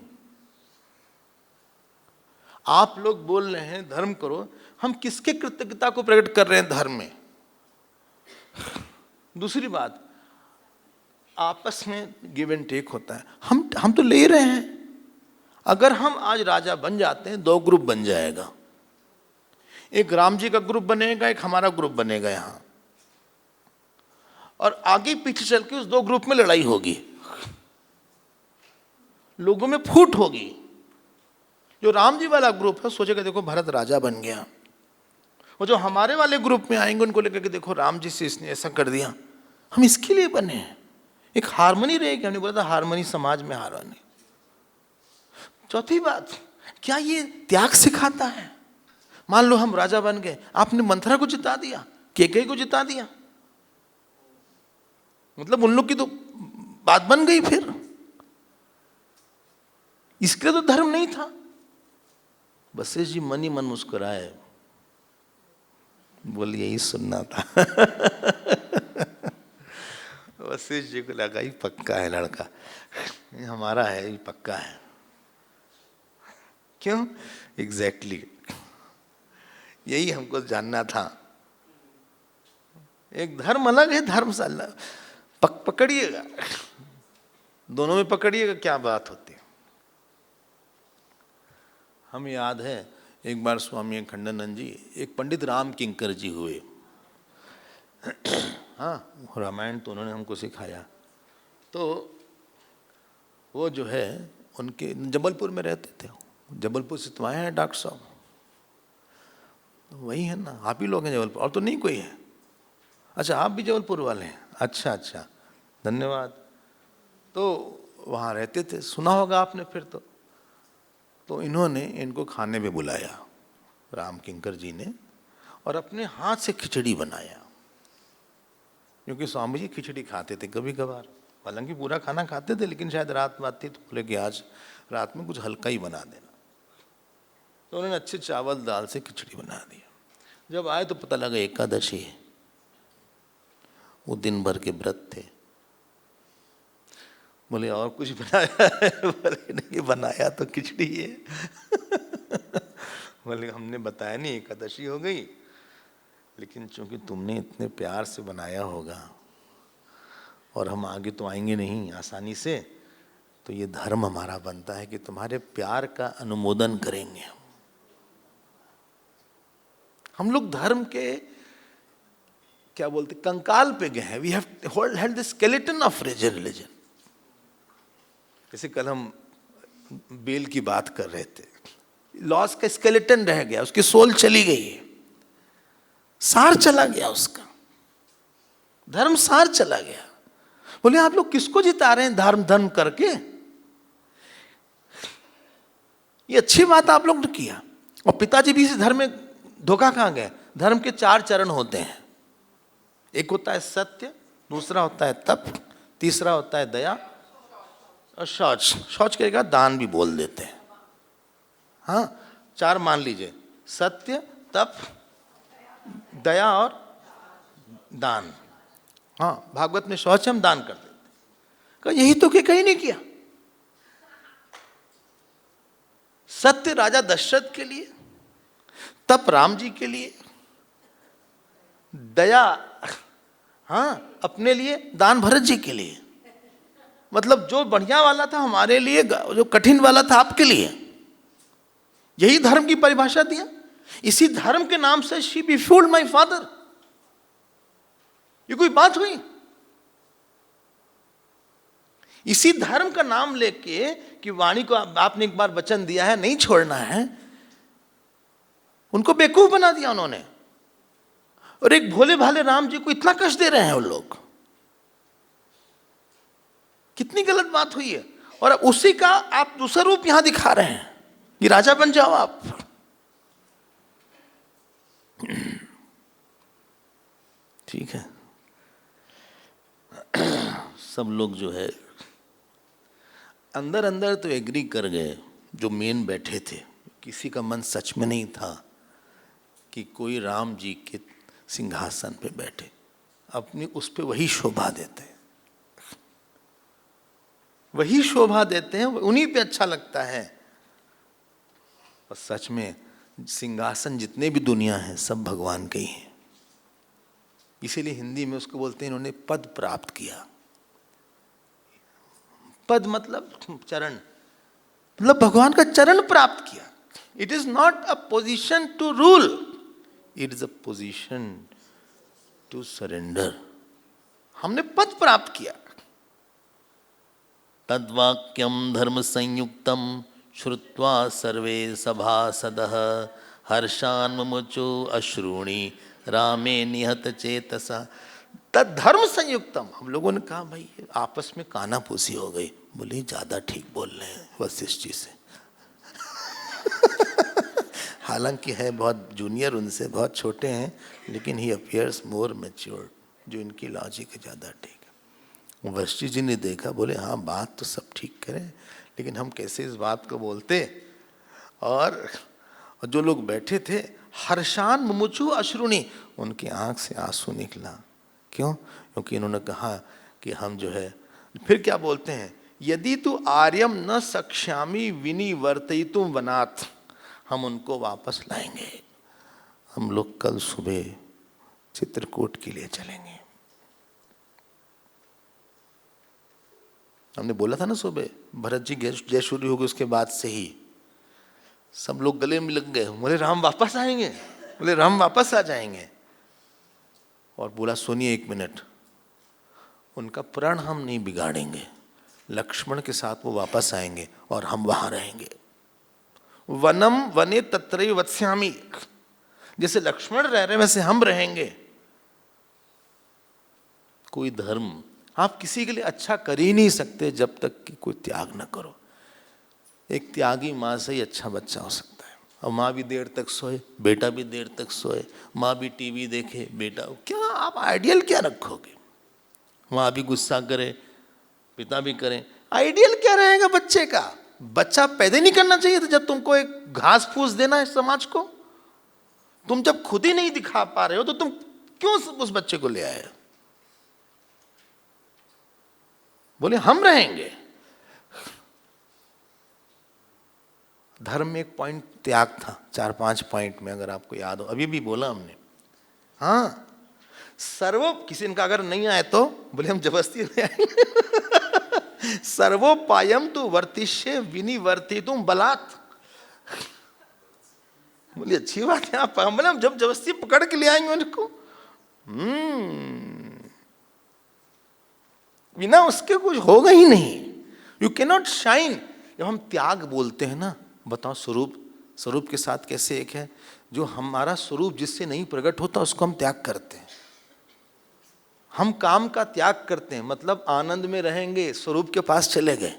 आप लोग बोल रहे हैं धर्म करो, हम किसके कृतज्ञता को प्रकट कर रहे हैं धर्म में? दूसरी बात, आपस में गिव एंड टेक होता है, हम तो ले रहे हैं। अगर हम आज राजा बन जाते हैं, 2 ग्रुप बन जाएगा, एक राम जी का ग्रुप बनेगा, एक हमारा ग्रुप बनेगा यहाँ, और आगे पीछे चल के उस 2 ग्रुप में लड़ाई होगी, लोगों में फूट होगी। जो राम जी वाला ग्रुप है सोचेगा देखो भरत राजा बन गया, और जो हमारे वाले ग्रुप में आएंगे उनको लेकर के देखो राम जी से इसने ऐसा कर दिया। हम इसके लिए बने हैं, एक हारमोनी रहेगी। हमने बोला था हारमोनी, समाज में हारमोनी। चौथी बात, क्या ये त्याग सिखाता है? मान लो हम राजा बन गए, आपने मंथरा को जिता दिया, केकई को जिता दिया, मतलब उन लोग की तो बात बन गई। फिर इसके लिए तो धर्म नहीं था। वशिष्ठ जी मन ही मन मुस्कुराए, बोल यही सुनना था। वशिष्ठ जी को लगा ही पक्का है लड़का, ये हमारा है, ये पक्का है। क्यों? एग्जैक्टली यही हमको जानना था। एक धर्म अलग है, धर्म से अलग। पकड़िएगा, दोनों में पकड़िएगा क्या बात होती है। हम याद है एक बार स्वामी अखंडानंद जी, एक पंडित राम किंकर जी हुए। हाँ, रामायण तो उन्होंने हमको सिखाया। तो वो जो है उनके जबलपुर में रहते थे। जबलपुर से तो आए हैं डॉक्टर साहब, वही है ना, आप ही लोग हैं जबलपुर, और तो नहीं कोई है। अच्छा, आप भी जबलपुर वाले हैं? अच्छा अच्छा, धन्यवाद। तो वहाँ रहते थे, सुना होगा आपने फिर तो इन्होंने इनको खाने पे बुलाया, राम किंकर जी ने, और अपने हाथ से खिचड़ी बनाया। क्योंकि स्वामी जी खिचड़ी खाते थे कभी कभार, हालांकि पूरा खाना खाते थे, लेकिन शायद रात बात थी तो बोले कि आज रात में कुछ हल्का ही बना देना। तो उन्होंने अच्छे चावल दाल से खिचड़ी बना दिया। जब आए तो पता लगा एकादशी है, वो दिन भर के व्रत थे। बोले और कुछ बनाया है? बोले नहीं, बनाया तो खिचड़ी है। बोले हमने बताया नहीं, एकादशी हो गई, लेकिन चूंकि तुमने इतने प्यार से बनाया होगा और हम आगे तो आएंगे नहीं आसानी से, तो ये धर्म हमारा बनता है कि तुम्हारे प्यार का अनुमोदन करेंगे। हम लोग धर्म के क्या बोलते कंकाल पे गए हैं। We have held the skeleton of religion. जैसे कल हम बेल की बात कर रहे थे, लॉस का स्केलेटन रह गया, उसकी सोल चली गई है, सार चला गया उसका, धर्म सार चला गया। बोले आप लोग किसको जिता रहे हैं धर्म धर्म करके? ये अच्छी बात आप लोग ने किया। और पिताजी भी इस धर्म में धोखा खा गए। धर्म के 4 चरण होते हैं, एक होता है सत्य, दूसरा होता है तप, तीसरा होता है दया, और शौच। शौच करेगा दान भी बोल देते हैं। हाँ, 4 मान लीजिए, सत्य, तप, दया और दान। हाँ, भागवत में शौच हम दान कर देते। कहा यही तो कि कहीं नहीं किया। सत्य राजा दशरथ के लिए, तप राम जी के लिए, दया हाँ अपने लिए, दान भरत जी के लिए। मतलब जो बढ़िया वाला था हमारे लिए, जो कठिन वाला था आपके लिए। यही धर्म की परिभाषा दिया। इसी धर्म के नाम से शी बिफ्यूल्ड माय फादर। ये कोई बात हुई? इसी धर्म का नाम लेके कि वाणी को आपने एक बार वचन दिया है नहीं छोड़ना है, उनको बेवकूफ बना दिया उन्होंने। और एक भोले भाले राम जी को इतना कष्ट दे रहे हैं वो लोग। कितनी गलत बात हुई है। और उसी का आप दूसरा रूप यहां दिखा रहे हैं कि राजा बन जाओ आप। ठीक है, सब लोग जो है अंदर अंदर तो एग्री कर गए, जो मेन बैठे थे। किसी का मन सच में नहीं था कि कोई राम जी के सिंहासन पे बैठे, अपनी उस पे वही शोभा देते हैं, वही शोभा देते हैं, उन्हीं पे अच्छा लगता है। और सच में सिंहासन जितने भी दुनिया है सब भगवान के ही हैं। इसीलिए हिंदी में उसको बोलते हैं इन्होंने पद प्राप्त किया। पद मतलब चरण, मतलब भगवान का चरण प्राप्त किया। It is not a position to rule, it is a position to surrender. हमने पद प्राप्त किया। तद्वाक्यम धर्म संयुक्तम श्रुत्वा सर्वे सभासदः हर्षान्मुचो अश्रूणि रामे निहत चेतसा। तद्धर्म संयुक्तम। हम लोगों ने कहा भाई आपस में कानाफूसी हो गई। बोले ज्यादा ठीक बोल रहे हैं वशिष्ठ जी से। हालांकि है बहुत जूनियर उनसे, बहुत छोटे हैं, लेकिन ही अपीयर्स मोर मैच्योर्ड। जो इनकी लॉजिक है ज़्यादा ठीक है। वशिष्ठ जी ने देखा, बोले हाँ बात तो सब ठीक करें, लेकिन हम कैसे इस बात को बोलते। और जो लोग बैठे थे, हर्षान मुमुचु अश्रुणी, उनकी आंख से आंसू निकला। क्यों? क्योंकि इन्होंने कहा कि हम जो है, फिर क्या बोलते हैं, यदि तू आर्यम न सक्ष्यामि विनिवर्तयितुम वनात्, हम उनको वापस लाएंगे। हम लोग कल सुबह चित्रकूट के लिए चलेंगे। हमने बोला था ना सुबह, भरत जी जय शुरू होगी उसके बाद से ही सब लोग गले में लग गए। बोले राम वापस आएंगे, बोले राम वापस आ जाएंगे। और बोला सुनिए एक मिनट, उनका प्रण हम नहीं बिगाड़ेंगे, लक्ष्मण के साथ वो वापस आएंगे और हम वहां रहेंगे। वनम वने तत्रैव वत्स्यामि, जैसे लक्ष्मण रह रहे वैसे हम रहेंगे। कोई धर्म आप किसी के लिए अच्छा कर ही नहीं सकते जब तक कि कोई त्याग न करो। एक त्यागी माँ से ही अच्छा बच्चा हो सकता है। और माँ भी देर तक सोए, बेटा भी देर तक सोए, माँ भी टीवी देखे, बेटा क्या आप आइडियल क्या रखोगे? माँ भी गुस्सा करे, पिता भी करें, आइडियल क्या रहेगा बच्चे का? बच्चा पैदा नहीं करना चाहिए था जब तुमको एक घास फूस देना है समाज को। तुम जब खुद ही नहीं दिखा पा रहे हो तो तुम क्यों उस बच्चे को ले आए? बोले हम रहेंगे। धर्म में एक पॉइंट त्याग था, 4-5 पॉइंट में, अगर आपको याद हो, अभी भी बोला हमने। हाँ, सर्व किसी का अगर नहीं आए तो बोले हम जबरदस्ती ले आएंगे। सर्वोपायम तो वर्तिष्य विनिवर्ति तुम बलात्। बोले अच्छी बात है, आप हम जब जबरदस्ती पकड़ के ले आएंगे उनको। बिना उसके कुछ होगा ही नहीं। You can not shine. जब हम त्याग बोलते हैं ना, बताओ स्वरूप के साथ कैसे एक है? जो हमारा स्वरूप जिससे नहीं प्रकट होता उसको हम त्याग करते हैं। हम काम का त्याग करते हैं, मतलब आनंद में रहेंगे, स्वरूप के पास चले गए।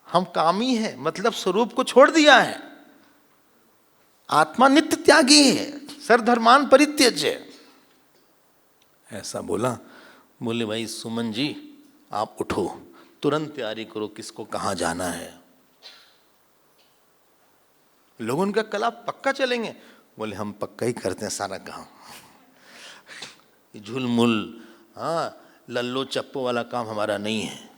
हम कामी हैं, मतलब स्वरूप को छोड़ दिया है। आत्मा नित्य त्यागी है, सर्वधर्मान परित्यज्य, ऐसा बोला। बोले भाई सुमन जी आप उठो, तुरंत तैयारी करो, किसको कहाँ जाना है। लोगों का कल पक्का चलेंगे? बोले हम पक्का ही करते हैं सारा काम। झुलमुल, हाँ, लल्लो चप्पो वाला काम हमारा नहीं है।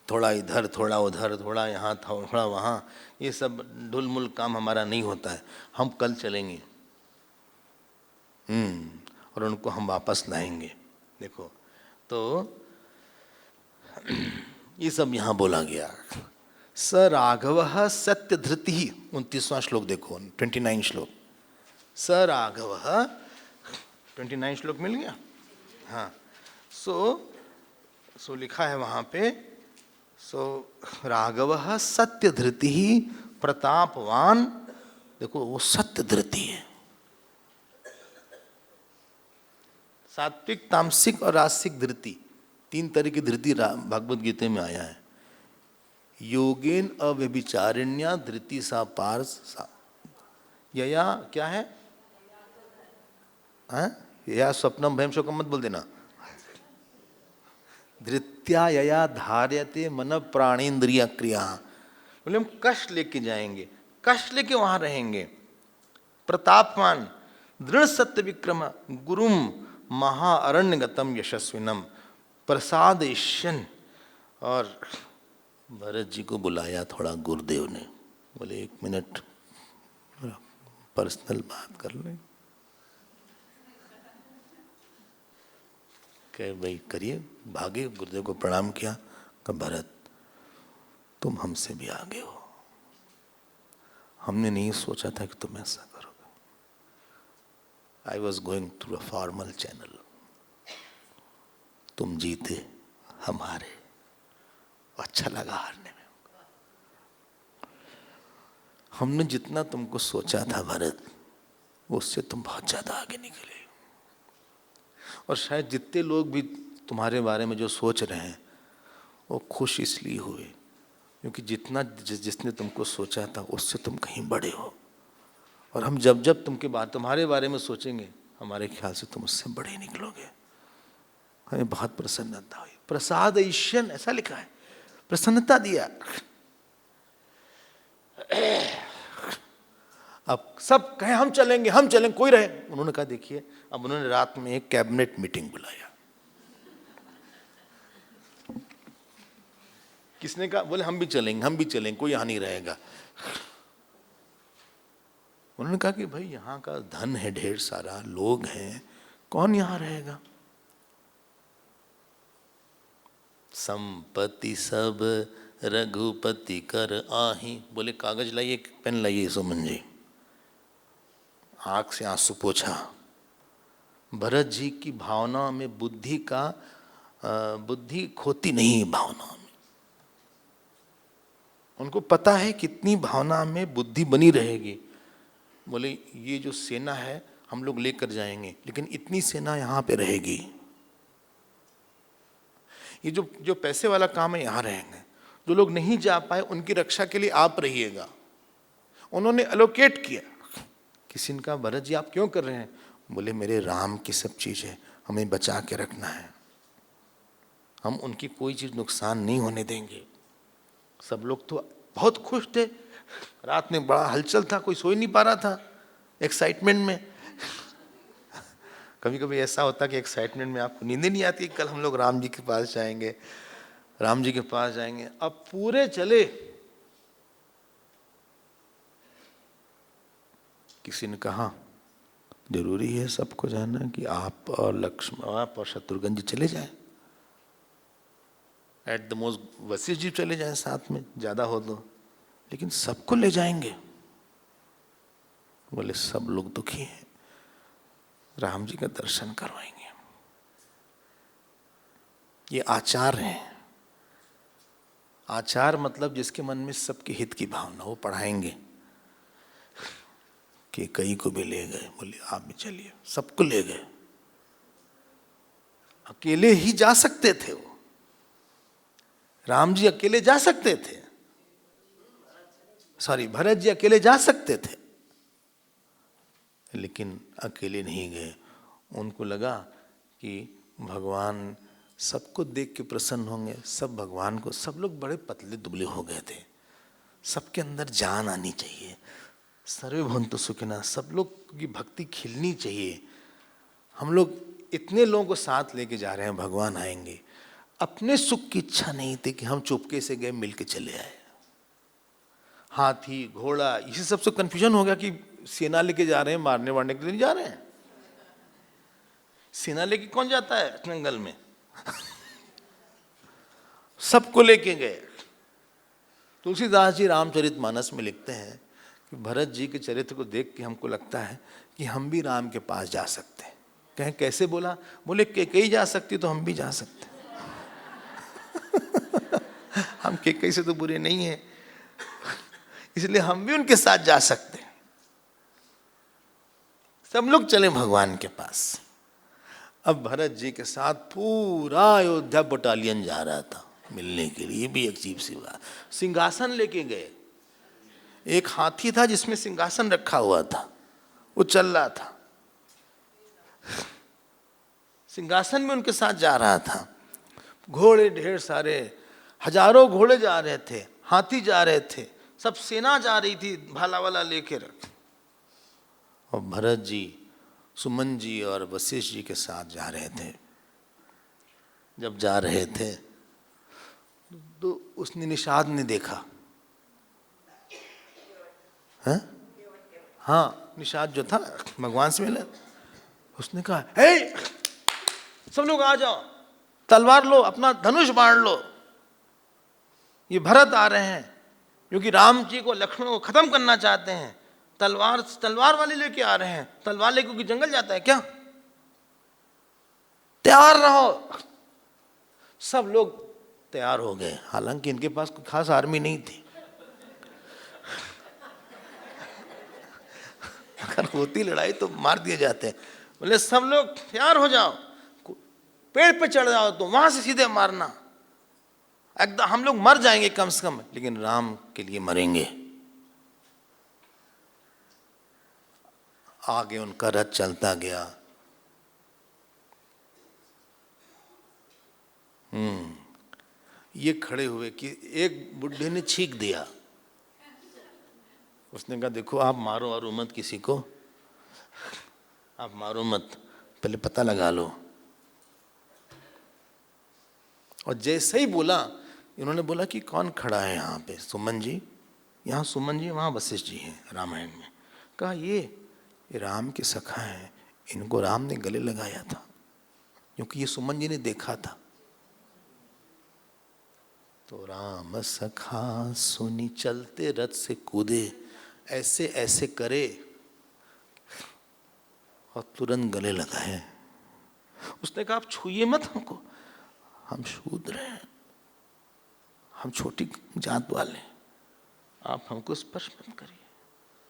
थोड़ा इधर थोड़ा उधर, थोड़ा यहाँ थोड़ा वहाँ, ये सब ढुलमुल काम हमारा नहीं होता है। हम कल चलेंगे और उनको हम वापस लाएंगे। देखो तो ये सब यहाँ बोला गया। स राघव सत्य धृति, 29वां श्लोक देखो, 29 श्लोक। स राघव, 29 श्लोक मिल गया। हाँ, सो लिखा है वहाँ पे, सो राघव सत्य धृति प्रतापवान। देखो वो सत्य धृति है। सात्विक, तामसिक और रासिक धृति, 3 तरह की धृति भागवत गीता में आया है। योगेन अव्यभिचारिण्या धृति सा पार्स सा, यया क्या है? यया स्वप्नम भयम शोकम मत बोल देना। धृत्या यया धार्यते मन प्राणेन्द्रिय क्रिया। बोले हम कष्ट लेके जाएंगे, कष्ट लेके वहां रहेंगे। प्रतापवान, दृढ़ सत्य विक्रम, गुरुम महाअरण्यगतम यशस्विनम, प्रसादेशन। और भरत जी को बुलाया थोड़ा गुरुदेव ने, बोले 1 मिनट पर्सनल बात कर लें। कहे भाई करिए। भागे, गुरुदेव को प्रणाम किया। कहा भरत तुम हमसे भी आगे हो, हमने नहीं सोचा था कि तुम ऐसा करोगे। I was going through a formal channel, तुम जीते, हम हारे, अच्छा लगा हारने में। हमने जितना तुमको सोचा था भरत, उससे तुम बहुत ज्यादा आगे निकले। और शायद जितने लोग भी तुम्हारे बारे में जो सोच रहे हैं वो खुश इसलिए हुए क्योंकि जिसने तुमको सोचा था उससे तुम कहीं बड़े हो। और हम जब जब तुम्हारे बारे में सोचेंगे, हमारे ख्याल से तुम उससे बड़े निकलोगे। हमें बहुत प्रसन्नता हुई। प्रसाद ईश्वन ऐसा लिखा है, प्रसन्नता दिया। अब सब कहे हम चलेंगे, कोई रहे। उन्होंने कहा देखिए, अब उन्होंने रात में एक कैबिनेट मीटिंग बुलाया। किसने कहा? बोले हम भी चलेंगे, कोई यहाँ नहीं रहेगा। उन्होंने कहा कि भाई यहाँ का धन है, ढेर सारा लोग हैं, कौन यहाँ रहेगा? संपत्ति सब रघुपति कर आही। बोले कागज लाइए, पेन लाइए सुमन जी। आंख से आंसू पोंछा। भरत जी की भावना में बुद्धि खोती नहीं भावना में। उनको पता है कितनी भावना में बुद्धि बनी रहेगी। बोले ये जो सेना है हम लोग लेकर जाएंगे, लेकिन इतनी सेना यहाँ पे रहेगी। ये जो पैसे वाला काम है यहाँ रहेंगे, जो लोग नहीं जा पाए उनकी रक्षा के लिए आप रहिएगा। उन्होंने एलोकेट किया। किसी ने कहा भरत जी आप क्यों कर रहे हैं? बोले मेरे राम की सब चीज़ है, हमें बचा के रखना है, हम उनकी कोई चीज़ नुकसान नहीं होने देंगे। सब लोग तो बहुत खुश थे। रात में बड़ा हलचल था, कोई सो ही नहीं पा रहा था एक्साइटमेंट में। कभी कभी ऐसा होता कि एक्साइटमेंट में आपको नींद नहीं आती, कल हम लोग राम जी के पास जाएंगे, राम जी के पास जाएंगे। अब पूरे चले। किसी ने कहा जरूरी है सबको जाना कि आप और लक्ष्मण, आप और शत्रुघ्न जी चले जाएं, at the most Vashishtha ji चले जाएं साथ में, ज्यादा हो तो, लेकिन सबको ले जाएंगे। बोले सब लोग दुखी हैं, राम जी का दर्शन करवाएंगे। ये आचार है। आचार मतलब जिसके मन में सबके हित की भावना, वो पढ़ाएंगे। कि कई को भी ले गए, बोले आप भी चलिए, सबको ले गए। अकेले ही जा सकते थे वो, राम जी अकेले जा सकते थे, सॉरी भरत जी अकेले जा सकते थे, लेकिन अकेले नहीं गए। उनको लगा कि भगवान सबको देख के प्रसन्न होंगे। सब भगवान को, सब लोग बड़े पतले दुबले हो गए थे, सबके अंदर जान आनी चाहिए। सर्वे भवन्तु सुखिनः, सब लोग की भक्ति खिलनी चाहिए। हम लोग इतने लोगों को साथ लेके जा रहे हैं, भगवान आएंगे। अपने सुख की इच्छा नहीं थी कि हम चुपके से गए मिलके चले आए। हाथी घोड़ा इसी सबसे कंफ्यूजन हो गया कि सेना लेके जा रहे हैं, मारने वारने के लिए नहीं जा रहे हैं। सेना लेके कौन जाता है जंगल में? सबको लेके गए। तुलसीदास जी रामचरितमानस में लिखते हैं कि भरत जी के चरित्र को देख के हमको लगता है कि हम भी राम के पास जा सकते हैं। कहें कैसे? बोला, बोले कैकेयी जा सकती तो हम भी जा सकते। हम कैकेयी से तो बुरे नहीं हैं, इसलिए हम भी उनके साथ जा सकते हैं। सब लोग चले भगवान के पास। अब भरत जी के साथ पूरा अयोध्या बटालियन जा रहा था मिलने के लिए। भी एक अजीब सी बात, सिंहासन लेके गए। एक हाथी था जिसमें सिंहासन रखा हुआ था, वो चल रहा था, सिंहासन में उनके साथ जा रहा था। घोड़े ढेर सारे, हजारों घोड़े जा रहे थे, हाथी जा रहे थे, सब सेना जा रही थी भाला वाला लेके रख। और भरत जी, सुमन जी और वशिष्ठ जी के साथ जा रहे थे। जब जा रहे थे तो उसने निषाद ने देखा। है? हाँ, निषाद जो था भगवान से मिला। उसने कहा, हे सब लोग आ जाओ, तलवार लो, अपना धनुष बाण लो, ये भरत आ रहे हैं क्योंकि राम जी को, लक्ष्मण को खत्म करना चाहते हैं। तलवार वाले लेके आ रहे हैं। तलवार लेके कोई जंगल जाता है क्या? तैयार रहो। सब लोग तैयार हो गए। हालांकि इनके पास कोई खास आर्मी नहीं थी। अगर होती लड़ाई तो मार दिए जाते। बोले सब लोग तैयार हो जाओ, पेड़ पे चढ़ जाओ, तो वहां से सीधे मारना। एकदम हम लोग मर जाएंगे कम से कम, लेकिन राम के लिए मरेंगे। आगे उनका रथ चलता गया। ये खड़े हुए कि एक बुढ़े ने छींक दिया। उसने कहा, देखो आप मारो और मत किसी को, आप मारो मत, पहले पता लगा लो। और जैसे ही बोला, इन्होंने बोला कि कौन खड़ा है यहाँ पे? सुमन जी। यहाँ सुमन जी, वहाँ वशिष्ठ जी हैं रामायण में। कहा ये राम के सखा हैं, इनको राम ने गले लगाया था, क्योंकि ये सुमन जी ने देखा था। तो राम सखा सुनी चलते रथ से कूदे, ऐसे ऐसे करे और तुरंत गले लगाए। उसने कहा आप छूइए मत हमको, हम शूद्र हैं, हम छोटी जात वाले, आप हमको स्पर्श मत करिए।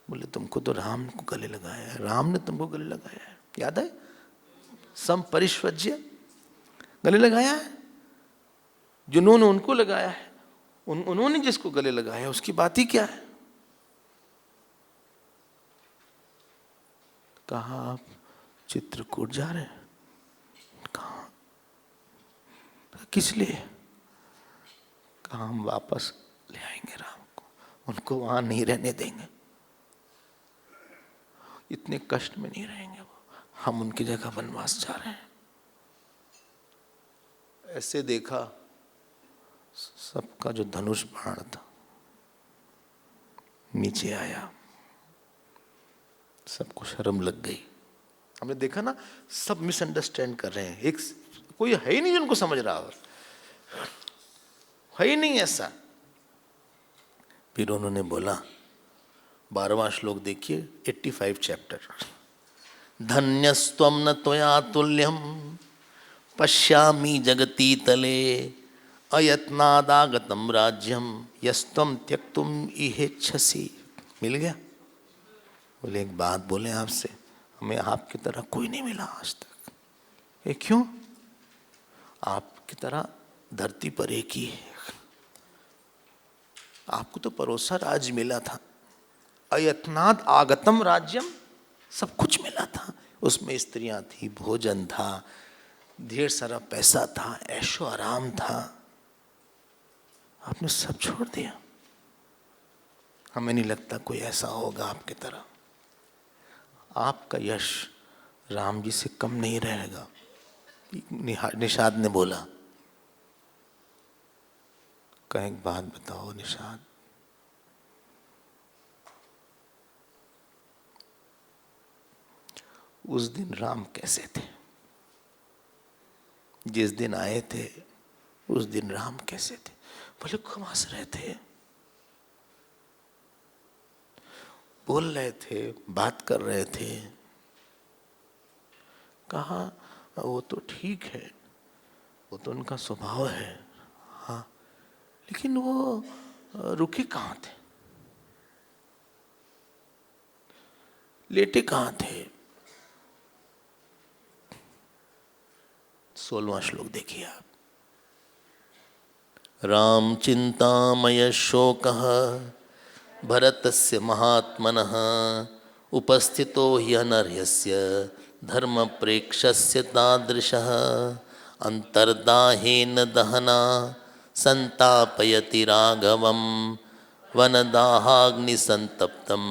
बोले तुमको तो राम को गले लगाया है, राम ने तुमको गले लगाया है, याद है? संपरिष्वज्य गले लगाया है, जिन्होंने उनको लगाया है, उन्होंने जिसको गले लगाया उसकी बात ही क्या है। कहा आप चित्रकूट जा रहे हैं? कहा किस लिए? कहा हम वापस ले आएंगे राम को, उनको वहां नहीं रहने देंगे, इतने कष्ट में नहीं रहेंगे वो, हम उनकी जगह वनवास जा रहे हैं। ऐसे देखा सबका जो धनुष बाण था नीचे आया, सबको शर्म लग गई। हमने देखा ना, सब मिसअंडरस्टैंड कर रहे हैं, एक कोई है ही नहीं जिनको समझ रहा हो, है ही नहीं ऐसा। फिर उन्होंने बोला, 12वां श्लोक देखिए, 85 चैप्टर, धन्यस्त्वं न त्वया तुल्यं पश्यामि जगती तले अयत्नादागतम राज्यम यस्त्वं त्यक्तुम इहेच्छसि। मिल गया? बोले एक बात बोले आपसे, हमें आपकी तरह कोई नहीं मिला आज तक। ये क्यों? आपकी तरह धरती पर एक ही है। आपको तो परोसा राज्य मिला था, अयत्नाद आगतम राज्यम, सब कुछ मिला था, उसमें स्त्रियां थी, भोजन था, ढेर सारा पैसा था, ऐशो आराम था, आपने सब छोड़ दिया। हमें नहीं लगता कोई ऐसा होगा आपकी तरह। आपका यश राम जी से कम नहीं रहेगा। निषाद ने बोला, कहीं एक बात बताओ निषाद, उस दिन राम कैसे थे? जिस दिन आए थे उस दिन राम कैसे थे? बोले खूब हंस रहे थे, बोल रहे थे, बात कर रहे थे। कहा वो तो ठीक है, वो तो उनका स्वभाव है, हाँ, लेकिन वो रुके कहाँ थे, लेटे कहाँ थे? 16वां श्लोक देखिए आप, राम चिंतामय शोकः भरतस्य महात्मनः उपस्थितो ह्यनर्यस्य धर्म प्रेक्षस्य तादृशः अंतर्दाहेन दहना संतापयति राघवं वनदाहाग्नि संतप्तं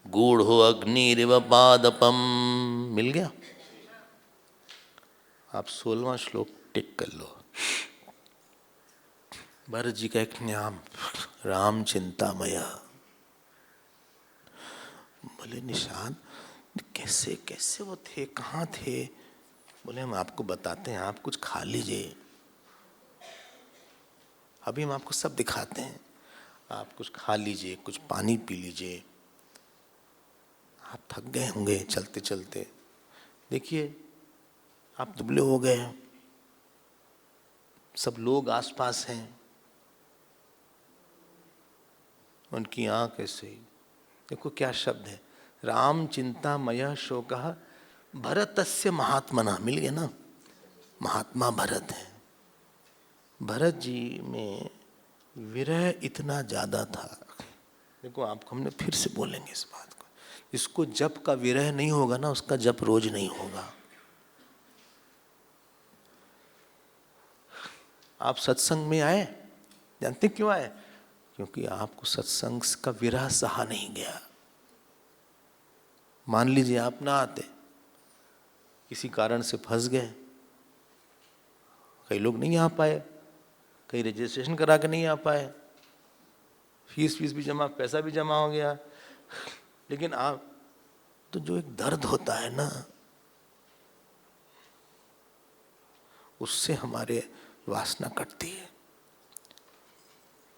गूढ़ो अग्निरिव पादपम। मिल गया? आप 16वां श्लोक टिक कर लो। भरत जी का एक नाम, राम चिंतामय। बोले निषाद कैसे कैसे वो थे, कहाँ थे? बोले हम आपको बताते हैं, आप कुछ खा लीजिए, अभी हम आपको सब दिखाते हैं, आप कुछ खा लीजिए, कुछ पानी पी लीजिए, आप थक गए होंगे चलते चलते, देखिए आप दुबले हो गए, सब लोग आसपास हैं, उनकी आंख ऐसे, देखो क्या शब्द है, राम चिंतामय शोकः भरतस्य महात्मना। मिल गया ना, महात्मा भरत है। भरत जी में विरह इतना ज्यादा था। देखो आपको हमने फिर से बोलेंगे इस बात को, जिसको जप का विरह नहीं होगा ना, उसका जप रोज नहीं होगा। आप सत्संग में आए, जानते क्यों आए? क्योंकि आपको सत्संग का विरह सहा नहीं गया। मान लीजिए आप ना आते, किसी कारण से फंस गए, कई लोग नहीं आ पाए, कई रजिस्ट्रेशन करा के नहीं आ पाए, फीस भी जमा, पैसा भी जमा हो गया, लेकिन आप तो जो एक दर्द होता है ना, उससे हमारे वासना कटती है।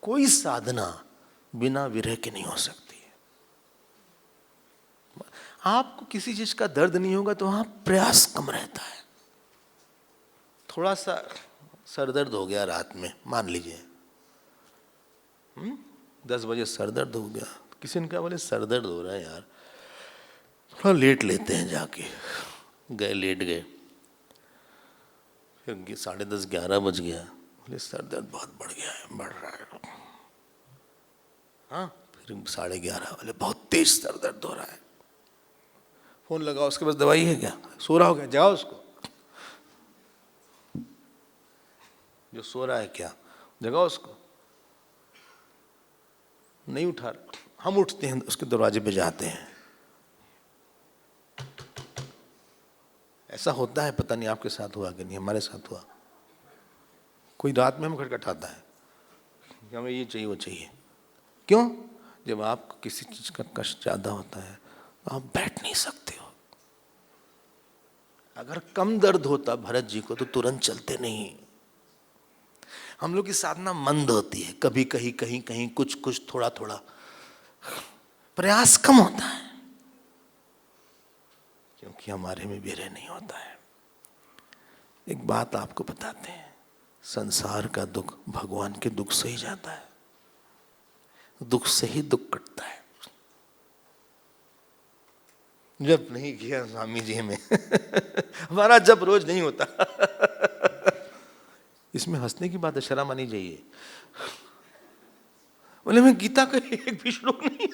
कोई साधना बिना विरह के नहीं हो सकती है। आपको किसी चीज का दर्द नहीं होगा तो वहां प्रयास कम रहता है। थोड़ा सा सर दर्द हो गया रात में, मान लीजिए 10 बजे सर दर्द हो गया, किसी ने कहा बोले सर दर्द हो रहा है यार, थोड़ा लेट लेते हैं, जाके गए, लेट गए, फिर 10:30 11 बज गया, बोले सर दर्द बहुत बढ़ गया है, बढ़ रहा है। हाँ, फिर 11:30 बोले बहुत तेज सर दर्द हो रहा है। फोन लगाओ, उसके पास दवाई है क्या? सो रहा हो क्या? जाओ उसको, जो सो रहा है क्या, जगाओ उसको। नहीं उठा रहा, हम उठते हैं, उसके दरवाजे पे जाते हैं। ऐसा होता है, पता नहीं आपके साथ हुआ कि नहीं, हमारे साथ हुआ। कोई रात में हम खटखटाता है कि हमें ये चाहिए वो चाहिए। क्यों? जब आपको किसी चीज का कष्ट ज्यादा होता है तो आप बैठ नहीं सकते हो। अगर कम दर्द होता भरत जी को तो तुरंत चलते नहीं। हम लोग की साधना मंद होती है, कभी कहीं कहीं कहीं कुछ कुछ थोड़ा थोड़ा, प्रयास कम होता है क्योंकि हमारे में विरह नहीं होता है। एक बात आपको बताते हैं, संसार का दुख भगवान के दुख से ही जाता है, दुख से ही दुख कटता है। जप नहीं किया स्वामी जी में हमारा जप रोज नहीं होता इसमें हंसने की बात है, शर्म आनी चाहिए। बोले मैं गीता का एक भी श्लोक नहीं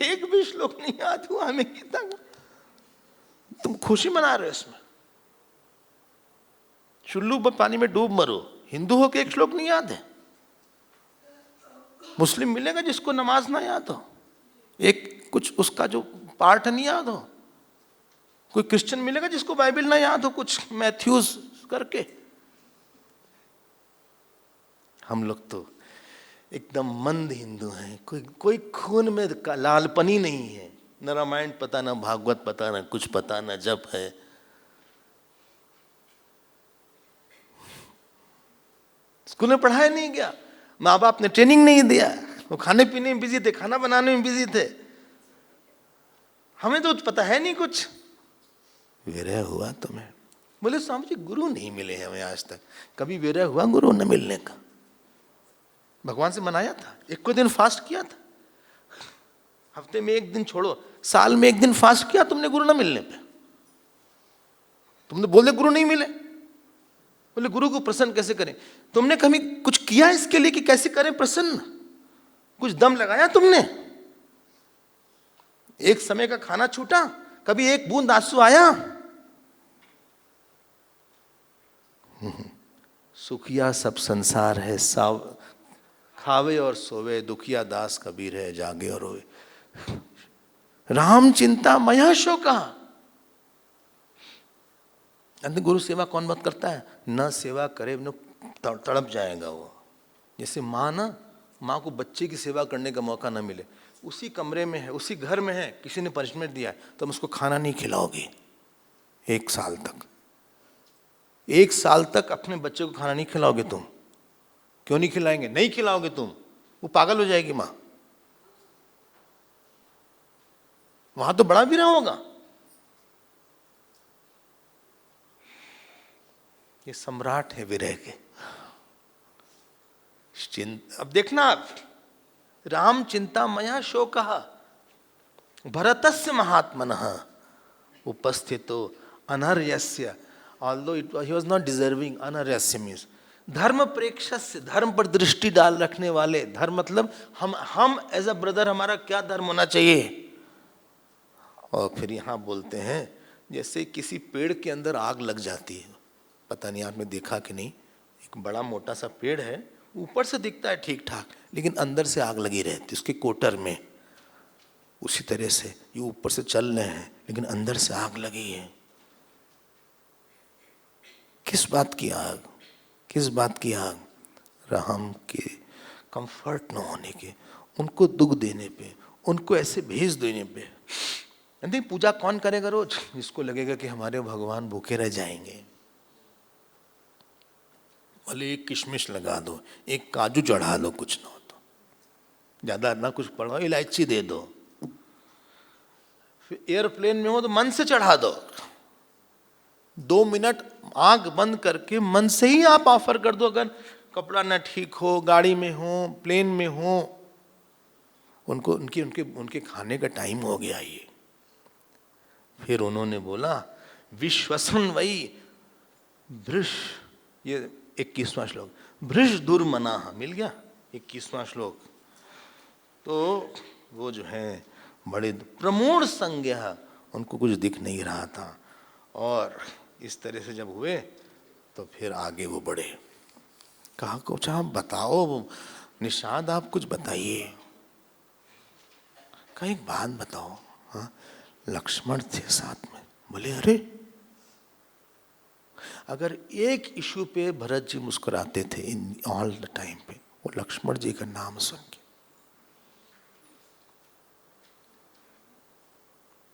एक भी श्लोक नहीं याद हुआ हमें गीता का। तुम खुशी मना रहे हो इसमें, चुल्लू पर पानी में डूब मरो, हिंदू हो के एक श्लोक नहीं याद है। मुस्लिम मिलेगा जिसको नमाज ना याद हो, एक कुछ उसका जो पार्ट नहीं याद हो। कोई क्रिश्चियन मिलेगा जिसको बाइबल ना याद हो, कुछ मैथ्यूज करके। हम लोग तो एकदम मंद हिंदू हैं, कोई कोई खून में लालपनी नहीं है, न रामायण पता, न भागवत पता, न कुछ पता, न जप है। स्कूल में पढ़ाया नहीं गया, माँ बाप ने ट्रेनिंग नहीं दिया, वो खाने पीने में बिजी थे, खाना बनाने में बिजी थे, हमें तो पता है नहीं कुछ। विरह हुआ तुम्हें? बोले स्वामी जी गुरु नहीं मिले हैं हमें आज तक। कभी विरह हुआ गुरु न मिलने का? भगवान से मनाया था, एक को दिन फास्ट किया था, हफ्ते में एक दिन छोड़ो, साल में एक दिन फास्ट किया तुमने गुरु न मिलने पे? तुमने बोले गुरु नहीं मिले, बोले गुरु को प्रसन्न कैसे करें? तुमने कभी कुछ किया इसके लिए कि कैसे करें प्रसन्न? कुछ दम लगाया तुमने? एक समय का खाना छूटा, कभी एक बूंद आंसू आया? सुखिया सब संसार है, खावे और सोवे, दुखिया दास कबीर है, जागे और रोए। राम चिंता मया शोका। गुरु सेवा कौन मत करता है? न सेवा करे न तड़प जाएगा वो। जैसे माँ ना, माँ को बच्चे की सेवा करने का मौका ना मिले, उसी कमरे में है, उसी घर में है, किसी ने पनिशमेंट दिया है, तुम उसको खाना नहीं खिलाओगे 1 साल तक। 1 साल तक अपने बच्चे को खाना नहीं खिलाओगे तुम। क्यों नहीं खिलाएंगे? नहीं खिलाओगे तुम, वो पागल हो जाएगी माँ। वहां तो बड़ा विरह होगा। ये सम्राट है विरह के। अब देखना आप, राम चिंता मया शोकः भरतस्य महात्मनः उपस्थितो अनर्यस्य, although he was not deserving, अनर्यस्य means धर्म प्रेक्षस्य, धर्म पर दृष्टि डाल रखने वाले। धर्म मतलब हम एज अ ब्रदर हमारा क्या धर्म होना चाहिए। और फिर यहां बोलते हैं जैसे किसी पेड़ के अंदर आग लग जाती है, पता नहीं आपने देखा कि नहीं, एक बड़ा मोटा सा पेड़ है, ऊपर से दिखता है ठीक ठाक, लेकिन अंदर से आग लगी रहती उसके कोटर में। उसी तरह से ये ऊपर से चल रहे हैं लेकिन अंदर से आग लगी है। किस बात की आग? किस बात की आग? राम के कंफर्ट न होने के, उनको दुख देने पे, उनको ऐसे भेज देने पे। नहीं, पूजा कौन करेगा रोज? जिसको लगेगा कि हमारे भगवान भूखे रह जाएंगे। भले एक किशमिश लगा दो, एक काजू चढ़ा दो, कुछ ना हो तो, ज्यादा ना कुछ पढ़ो, इलायची दे दो। फिर एयरप्लेन में हो तो मन से चढ़ा दो, 2 मिनट आंख बंद करके मन से ही आप ऑफर कर दो। अगर कपड़ा ना ठीक हो, गाड़ी में हो, प्लेन में हो, उनको उनके उनके उनके खाने का टाइम हो गया ये। फिर उन्होंने बोला विश्वसन वही भृश, ये 21वां श्लोक, भृश दुर्मनाः, मिल गया 21वां श्लोक। तो वो जो है बड़े प्रमूढ़ संज्ञा, उनको कुछ दिख नहीं रहा था। और इस तरह से जब हुए तो फिर आगे वो बढ़े। कहा कुछ आप बताओ निषाद, आप कुछ बताइए। कहा एक बात बताओ। हाँ, लक्ष्मण थे साथ में। बोले अरे, अगर एक इशू पे भरत जी मुस्कुराते थे इन ऑल द टाइम पे, वो लक्ष्मण जी का नाम सुन के।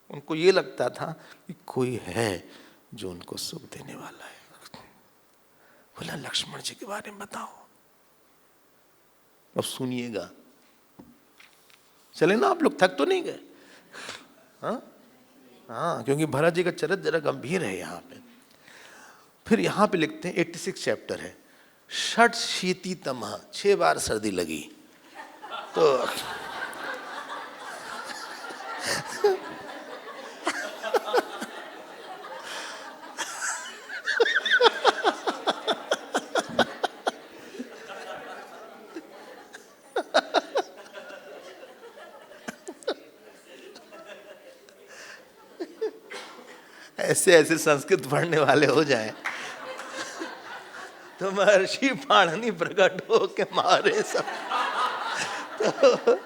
उनको ये लगता था कि कोई है जो उनको सुख देने वाला है। बोला लक्ष्मण जी के बारे में बताओ। अब सुनिएगा, चले ना आप लोग, थक तो नहीं गए? हाँ, क्योंकि भरत जी का चरित्र जरा गंभीर है यहाँ पे। फिर यहाँ पे लिखते हैं 86 चैप्टर है, षट शीति तमः, 6 बार सर्दी लगी। तो ऐसे ऐसे संस्कृत पढ़ने वाले हो जाएं तो महर्षि पाणिनि प्रकट हो के मारे सब। तो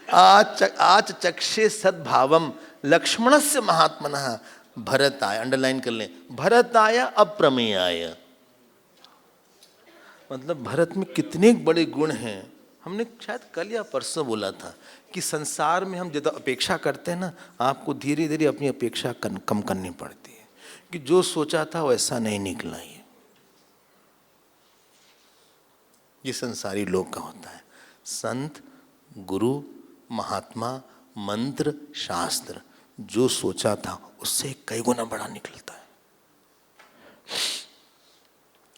आज चक्षे सद्भावम लक्ष्मणस्य महात्मनः भरताय, अंडरलाइन कर लें, भरताय अप्रमेयाय। मतलब भरत में कितने बड़े गुण हैं। हमने शायद कल या परसों बोला था कि संसार में हम जितना अपेक्षा करते हैं ना, आपको धीरे धीरे अपनी अपेक्षा कम करनी पड़ती है, कि जो सोचा था वैसा नहीं निकला। ये संसारी लोग का होता है। संत, गुरु, महात्मा, मंत्र, शास्त्र, जो सोचा था उससे कई गुना बड़ा निकलता है।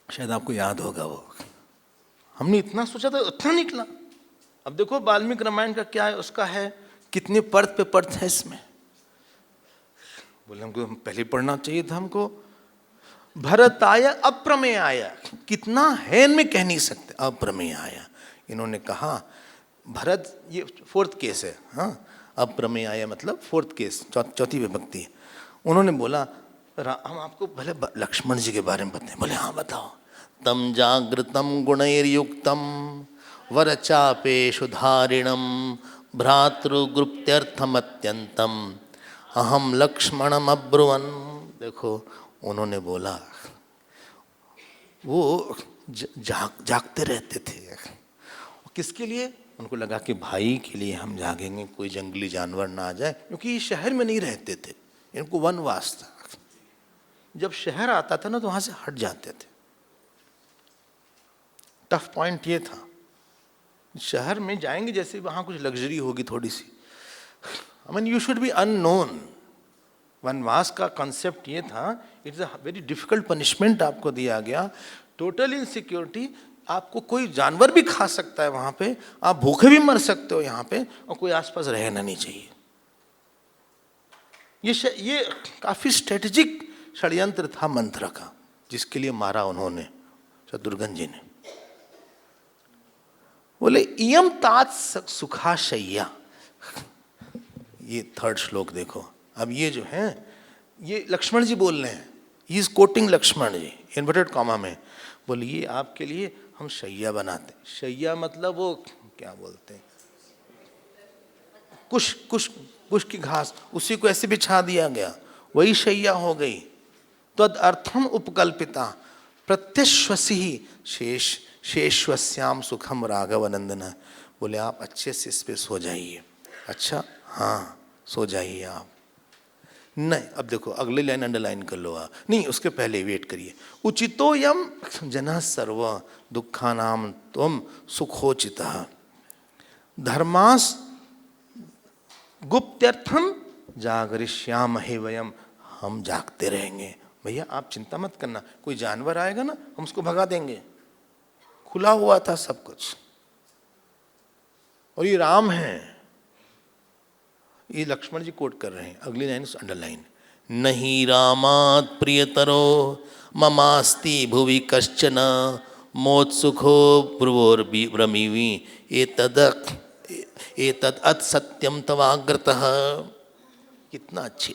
शायद आपको याद होगा वो, हमने इतना सोचा था उतना निकला। अब देखो वाल्मीकि रामायण का क्या है, उसका है कितने परत पे परत है इसमें। बोले हमको पहले पढ़ना चाहिए था हमको। भरताय अप्रमेयाय, कितना है इनमें कह नहीं सकते। अप्रमेयाय, इन्होंने कहा भरत, ये 4th केस है। हाँ, अप्रमेयाय मतलब 4th केस, चौथी विभक्ति है। उन्होंने बोला हम आपको भले लक्ष्मण जी के बारे में बताएं। बोले हाँ बताओ। तम जागृतम गुणैर्युक्तम वरचापेषु धारिणम भ्रातृगुप्त्यर्थम अत्यंतम अहम लक्ष्मणम अब्रुवन। देखो उन्होंने बोला, वो जागते रहते थे। किसके लिए? उनको लगा कि भाई के लिए हम जागेंगे, कोई जंगली जानवर ना आ जाए, क्योंकि ये शहर में नहीं रहते थे, इनको वनवास था। जब शहर आता था ना तो वहां से हट जाते थे। टफ पॉइंट ये था, शहर में जाएंगे जैसे वहां कुछ लग्जरी होगी थोड़ी सी, I mean you should be unknown. वनवास का कॉन्सेप्ट ये था, it's a very difficult punishment आपको दिया गया, टोटल इनसिक्योरिटी। आपको कोई जानवर भी खा सकता है वहां पे, आप भूखे भी मर सकते हो यहाँ पे, और कोई आसपास रहना नहीं चाहिए। ये काफी स्ट्रेटेजिक षड्यंत्र था मंत्र का, जिसके लिए मारा उन्होंने शत्रुघ्न जी ने। बोले इयम तात सुखाशय्या, ये 3rd श्लोक देखो। अब ये जो है ये लक्ष्मण जी बोल रहे हैं, he is quoting Lakshman ji inverted comma में। बोले ये आपके लिए हम शैया बनाते। शैया मतलब वो क्या बोलते हैं, कुश की घास, उसी को ऐसे बिछा दिया गया, वही शैया हो गई। तद अर्थम उपकल्पिता, प्रत्यश्वसी ही शेषवश्याम सुखम राघव नंदन। बोले आप अच्छे से इस पे सो जाइए। अच्छा हाँ सो जाइए आप। नहीं अब देखो अगली लाइन अंडरलाइन कर लो आप, नहीं उसके पहले वेट करिए। उचितो यम जनः सर्व दुखानाम त्वम सुखोचितः धर्मास गुप्त्यर्थम जागरिष्यामहे वयम। हम जागते रहेंगे। भैया आप चिंता मत करना, कोई जानवर आएगा ना हम उसको भगा देंगे, खुला हुआ था सब कुछ। और ये राम है, ये लक्ष्मण जी कोट कर रहे हैं। अगली लाइन अंडरलाइन, नहीं रामात् प्रियतरो ममास्ति भुवि कश्चन मोत्सुखो ब्रुवोर्ब्रमीमि एतद् अथ सत्यम तवाग्रतः। कितना अच्छी।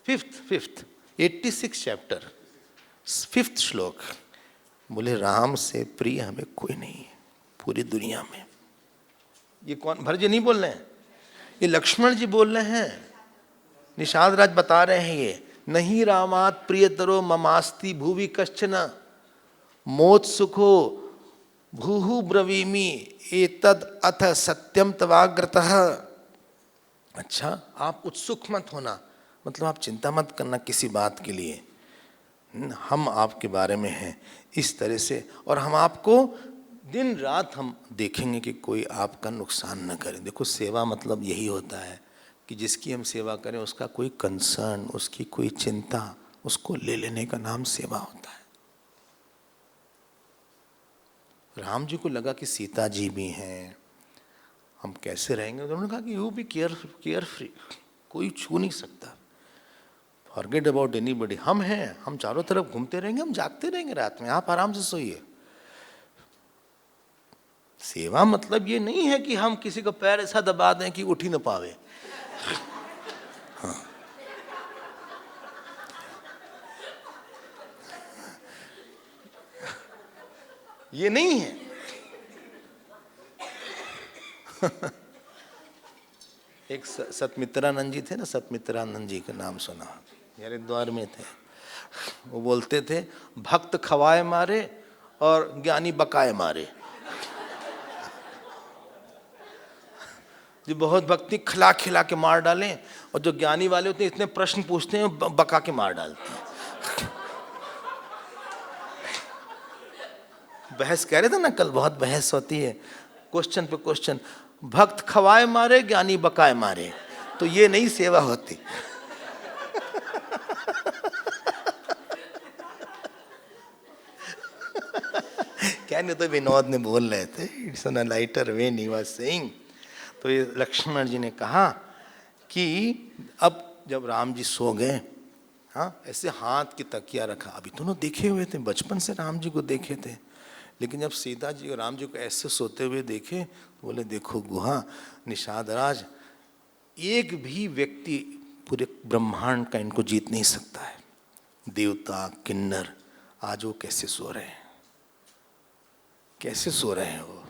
फिफ्थ 86 चैप्टर 5th श्लोक। बोले राम से प्रिय हमें कोई नहीं है पूरी दुनिया में। ये कौन, भरत जी नहीं बोल रहे हैं, ये लक्ष्मण जी बोल रहे हैं। निषाद राज बता रहे हैं ये, नहीं रामात् प्रियतरो ममास्ति भुवि कश्चन मोत्सुखो भूहु ब्रवीमि एतद् अथ सत्यम तवाग्रतः। अच्छा आप उत्सुक मत होना, मतलब आप चिंता मत करना किसी बात के लिए, हम आपके बारे में हैं इस तरह से। और हम आपको दिन रात हम देखेंगे कि कोई आपका नुकसान न करे। देखो सेवा मतलब यही होता है कि जिसकी हम सेवा करें उसका कोई कंसर्न, उसकी कोई चिंता, उसको ले लेने का नाम सेवा होता है। राम जी को लगा कि सीता जी भी हैं, हम कैसे रहेंगे। उन्होंने कहा कि यू बी केयर फ्री, कोई छू नहीं सकता, फॉरगेट अबाउट एनीबॉडी। हम हैं, हम चारों तरफ घूमते रहेंगे, हम जागते रहेंगे रात में, आप आराम से सोइए। सेवा मतलब ये नहीं है कि हम किसी को पैर ऐसा दबा दें कि उठ ही ना पावे। हाँ। ये नहीं है। एक सतमित्रानंद जी थे ना, सतमित्रानंद जी का नाम सुना, हरिद्वार में थे। वो बोलते थे भक्त खवाए मारे और ज्ञानी बकाए मारे। जो बहुत भक्ति खिला खिला के मार डालें, और जो ज्ञानी वाले होते हैं इतने प्रश्न पूछते हैं बका के मार डालते हैं। बहस कह रहे थे ना कल, बहुत बहस होती है क्वेश्चन पे क्वेश्चन। भक्त खवाए मारे ज्ञानी बकाए मारे, तो ये नहीं सेवा होती। क्या नहीं तो विनोद ने बोल रहे थे, it's on a lighter when he was saying. तो ये लक्ष्मण जी ने कहा कि अब जब राम जी सो गए, हाँ ऐसे हाथ की तकिया रखा। अभी दोनों देखे हुए थे, बचपन से राम जी को देखे थे, लेकिन जब सीता जी और राम जी को ऐसे सोते हुए देखे तो बोले देखो गुहा निषाद राज, एक भी व्यक्ति पूरे ब्रह्मांड का इनको जीत नहीं सकता है। देवता किन्नर, आज वो कैसे सो रहे हैं, कैसे सो रहे हैं वो।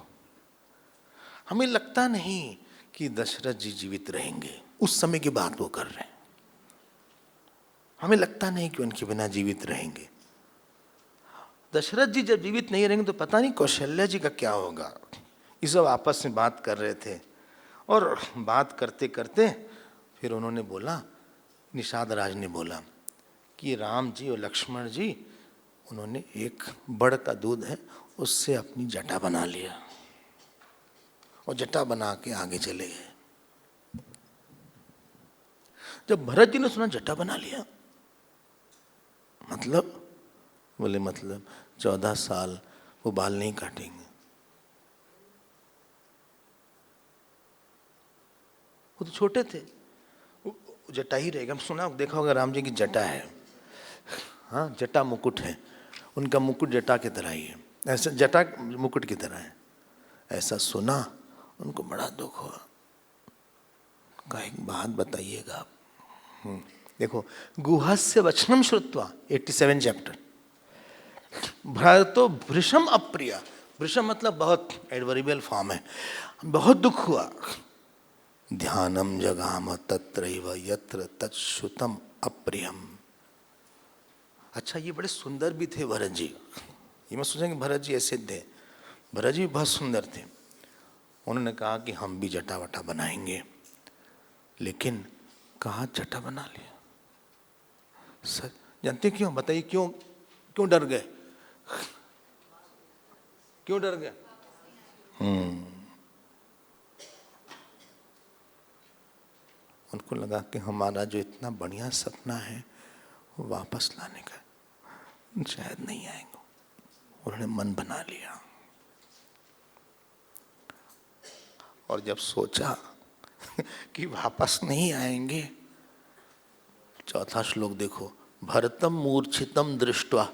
हमें लगता नहीं कि दशरथ जी जीवित रहेंगे, उस समय की बात वो कर रहे हैं। हमें लगता नहीं कि उनके बिना जीवित रहेंगे। दशरथ जी जब जीवित नहीं रहेंगे तो पता नहीं कौशल्या जी का क्या होगा। ये सब आपस में बात कर रहे थे, और बात करते करते फिर उन्होंने बोला, निषाद राज ने बोला कि राम जी और लक्ष्मण जी उन्होंने एक बड़ का दूध है उससे अपनी जटा बना लिया, और जटा बना के आगे चले गए। जब भरत जी ने सुना जटा बना लिया, मतलब बोले मतलब 14 साल वो बाल नहीं काटेंगे। वो तो छोटे थे, जटा ही रहेगा। सुना देखा होगा राम जी की जटा है, हाँ जटा मुकुट है, उनका मुकुट जटा की तरह ही है, ऐसा जटा मुकुट की तरह है। ऐसा सुना, उनको बड़ा दुख हुआ। कहा एक बात बताइएगा आप। देखो गुहस्य वचनम श्रुत्वा 87 चैप्टर। भरतो भृशम अप्रिय, भृशम मतलब बहुत एडवर्बियल फॉर्म है, बहुत दुख हुआ। ध्यानम जगाम तत्रैव यत्र तच्छ्रुतम अप्रियम। अच्छा ये बड़े सुंदर भी थे भरत जी, ये मैं सोचा कि भरत जी ऐसे थे, भरत जी बहुत सुंदर थे। उन्होंने कहा कि हम भी जटा वटा बनाएंगे, लेकिन कहाँ जटा बना लिया। सर जानते क्यों, बताइए क्यों, क्यों डर गए, क्यों डर गए? उनको लगा कि हमारा जो इतना बढ़िया सपना है वो वापस लाने का शायद नहीं आएगा। उन्होंने मन बना लिया और जब सोचा कि वापस नहीं आएंगे, चौथा श्लोक देखो, भरतम मूर्छितम दृष्ट्वा,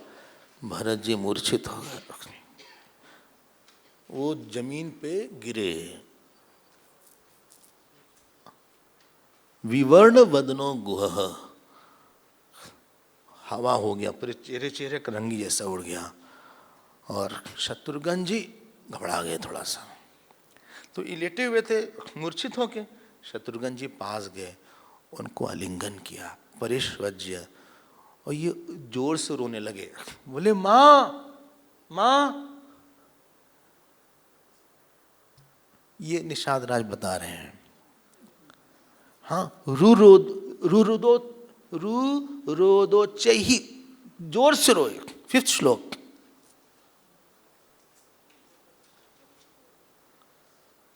भरत जी मूर्छित हो गए, वो जमीन पे गिरे। विवर्ण वदनो गुह, हवा हो गया, पूरे चेहरे चेहरे करंगी जैसा उड़ गया। और शत्रुघ्न जी घबरा गए थोड़ा सा, तो ये लेटे हुए थे मूर्छित होके। शत्रुघ्न जी पास गए, उनको आलिंगन किया, परिष्वज्य, और ये जोर से रोने लगे, बोले माँ माँ। ये निषाद राज बता रहे हैं। हाँ, रुरोदो चही, जोर से रोए। 5th श्लोक,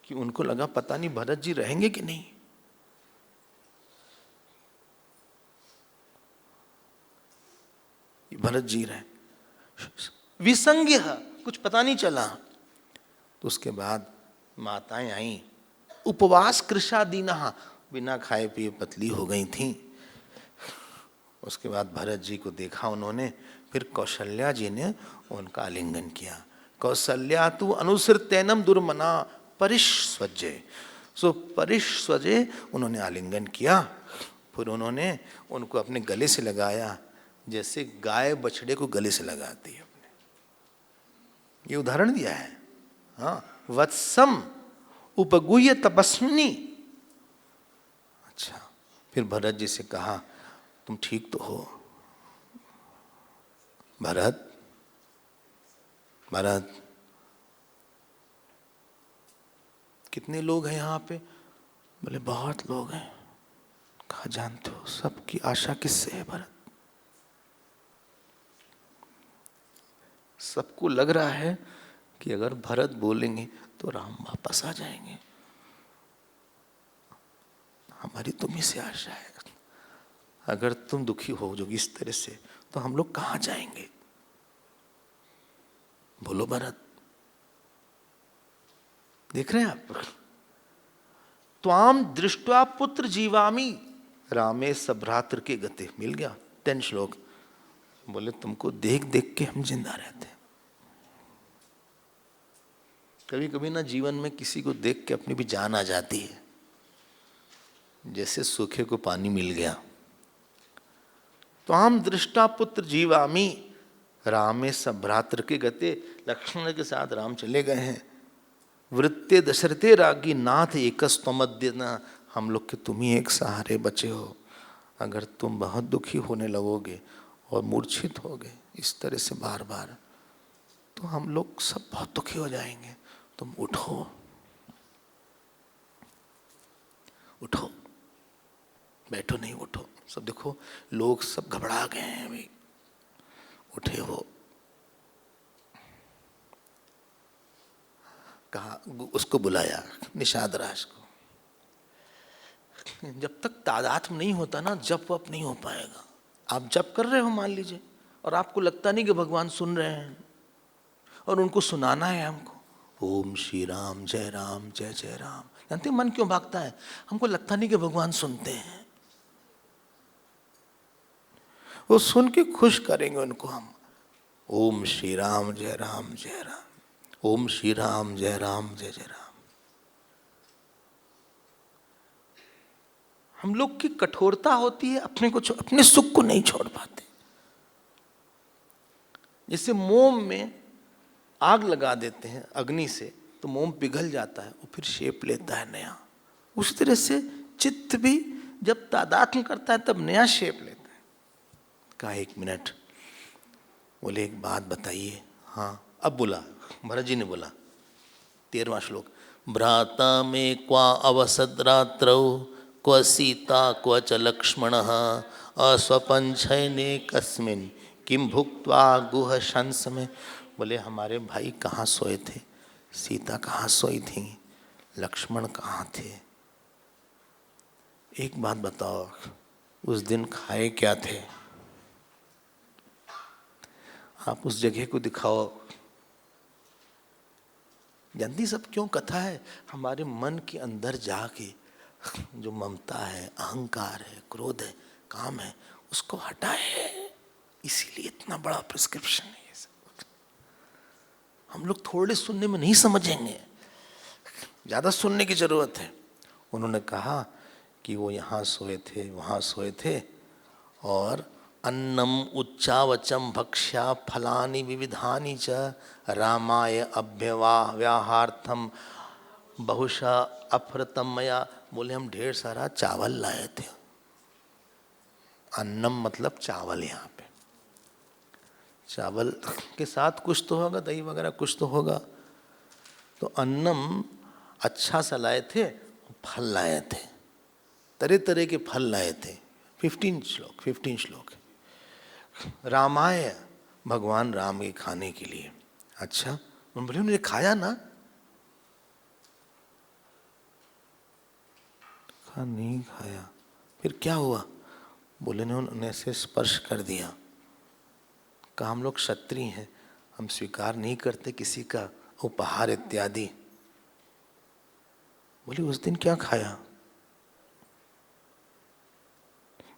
कि उनको लगा पता नहीं भरत जी रहेंगे कि नहीं। भरत जी रहे, विसंज्ञ, कुछ पता नहीं चला। तो उसके बाद माताएं आई, उपवास कृषा दीना, बिना खाए पिए पतली हो गई थीं। उसके बाद भरत जी को देखा उन्होंने, फिर कौशल्या जी ने उनका आलिंगन किया। कौशल्या तु अनुसृत्यनम दुर्मना परिष्वज्य, सो परिष्वज्य, उन्होंने आलिंगन किया। फिर उन्होंने उनको अपने गले से लगाया, जैसे गाय बछड़े को गले से लगाती है अपने। ये उदाहरण दिया है। हाँ, वत्सम उपगुह्य तपस्विनी। अच्छा, फिर भरत जी से कहा तुम ठीक तो हो? भरत, भरत, कितने लोग हैं यहाँ पे? बोले बहुत लोग हैं। कहा जानते हो सबकी आशा किससे है भरत? सबको लग रहा है कि अगर भरत बोलेंगे तो राम वापस आ जाएंगे। हमारी तुम्ही से आशा है, अगर तुम दुखी हो जो इस तरह से, तो हम लोग कहाँ जाएंगे? बोलो भरत, देख रहे हैं आप? त्वाम दृष्ट्वा पुत्र जीवामी रामे सभ्रातृ के गते, मिल गया 10 श्लोक। बोले तुमको देख देख के हम जिंदा रहते हैं। कभी कभी ना जीवन में किसी को देख के अपनी भी जान आ जाती है, जैसे सूखे को पानी मिल गया। तो हम दृष्टा पुत्र जीवामी रामे सभ्रातृ के गते, लक्ष्मण के साथ राम चले गए हैं। वृत्ते दशरथे रागी नाथ एकस्तमद्य न, हम लोग के तुम ही एक सहारे बचे हो। अगर तुम बहुत दुखी होने लगोगे और मूर्छित होगे इस तरह से बार बार, तो हम लोग सब बहुत दुखी हो जाएंगे। तुम उठो, उठो, बैठो नहीं, उठो। सब देखो लोग सब घबरा गए हैं अभी, उठे हो। कहा, उसको बुलाया निषाद राज को। जब तक तादात्म्य नहीं होता ना, जप वप नहीं हो पाएगा। आप जप कर रहे हो मान लीजिए, और आपको लगता नहीं कि भगवान सुन रहे हैं, और उनको सुनाना है हमको, ओम श्री राम जय जय राम। जानते मन क्यों भागता है? हमको लगता नहीं कि भगवान सुनते हैं। वो सुन के खुश करेंगे उनको हम। ओम श्री राम जय राम, ओम श्री राम जय जय राम। हम लोग की कठोरता होती है, अपने सुख को नहीं छोड़ पाते। जैसे मोम में आग लगा देते हैं अग्नि से, तो मोम पिघल जाता है और फिर शेप लेता है नया। उस तरह से चित्त भी जब तादात्म्य करता है तब नया शेप लेता है। कहा 1 मिनट, बोले एक बात बताइए। हाँ, अब बोला, भरत जी ने बोला, 13वां श्लोक। भ्राता में क्वा अवसद रात्रौ क्व सीता क्व च लक्ष्मणः अस्वपंचैने कस्मिन् किम भुक्त्वा गुह शंस में। बोले हमारे भाई कहाँ सोए थे, सीता कहाँ सोई थी, लक्ष्मण कहाँ थे, एक बात बताओ, उस दिन खाए क्या थे, आप उस जगह को दिखाओ। जानती सब क्यों कथा है? हमारे मन के अंदर जाके जो ममता है, अहंकार है, क्रोध है, काम है, उसको हटाए। इसीलिए इतना बड़ा प्रिस्क्रिप्शन है ये सब। हम लोग थोड़े सुनने में नहीं समझेंगे, ज्यादा सुनने की जरूरत है। उन्होंने कहा कि वो यहाँ सोए थे, वहाँ सोए थे, और अन्नम उच्चावचम भक्ष्या फलानि विविधानि च रामाय अभ्यवाहार्थम बहुशा अफृतम मया। बोले हम ढेर सारा चावल लाए थे। अन्नम मतलब चावल, यहाँ पे चावल के साथ कुछ तो होगा, दही वगैरह कुछ तो होगा। तो अन्नम अच्छा सा लाए थे, फल लाए थे, तरह तरह के फल लाए थे। 15 श्लोक। रामाय, भगवान राम के खाने के लिए। अच्छा, उन्होंने बोले उन्होंने खाया ना? कहा नहीं खाया। फिर क्या हुआ? बोले ने उन्होंने ऐसे स्पर्श कर दिया। कहा हम लोग क्षत्रिय हैं, हम स्वीकार नहीं करते किसी का उपहार इत्यादि। बोले उस दिन क्या खाया?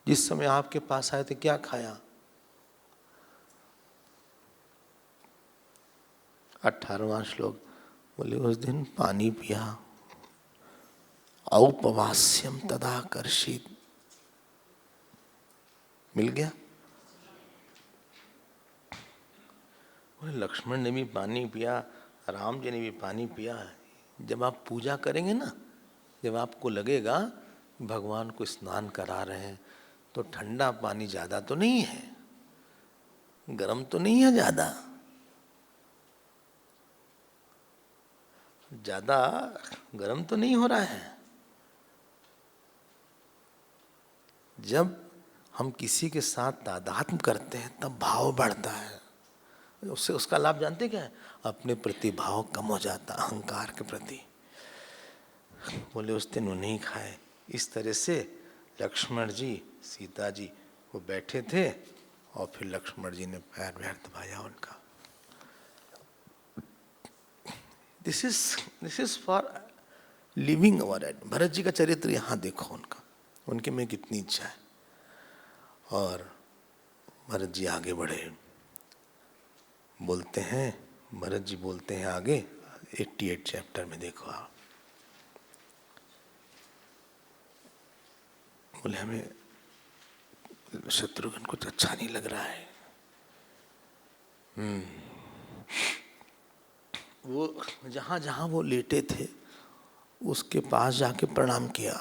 जिस समय आपके पास आए थे क्या खाया? 18वां श्लोक। बोले उस दिन पानी पिया। औपवास्यम तदाकर्षित। मिल गया। बोले लक्ष्मण ने भी पानी पिया, राम जी ने भी पानी पिया। जब आप पूजा करेंगे ना, जब आपको लगेगा भगवान को स्नान करा रहे हैं, तो ठंडा पानी ज्यादा तो नहीं है, गर्म तो नहीं है, ज्यादा गर्म तो नहीं हो रहा है। जब हम किसी के साथ तादात्म्य करते हैं तब भाव बढ़ता है। उससे उसका लाभ जानते क्या है? अपने प्रति भाव कम हो जाता, अहंकार के प्रति। बोले उस दिन वो नहीं खाए। इस तरह से लक्ष्मण जी, सीता जी वो बैठे थे, और फिर लक्ष्मण जी ने पैर वैर दबाया उनका। This is for living our aid. Bharat ji का चरित्र यहाँ देखो, उनके में कितनी इच्छा है। और भरत जी आगे बढ़े, बोलते हैं, भरत जी बोलते हैं आगे 88 चैप्टर में देखो आप। बोले हमें शत्रुघ्न कुछ अच्छा नहीं लग रहा है। वो जहाँ जहाँ वो लेटे थे उसके पास जाके प्रणाम किया।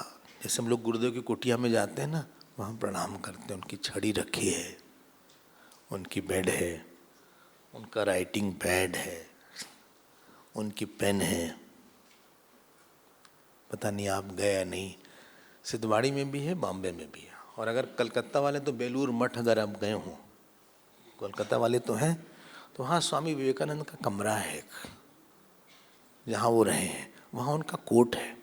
जैसे हम लोग गुरुदेव की कुटिया में जाते हैं ना, वहाँ प्रणाम करते हैं। उनकी छड़ी रखी है, उनकी बेड है, उनका राइटिंग पैड है, उनकी पेन है। पता नहीं आप गए या नहीं, सिद्धवाड़ी में भी है, बॉम्बे में भी है। और अगर कलकत्ता वाले तो बेलूर मठ अगर आप गए हों, कोलकाता वाले तो हैं, तो वहाँ स्वामी विवेकानंद का कमरा है एक, जहाँ वो रहे हैं। वहाँ उनका कोट है,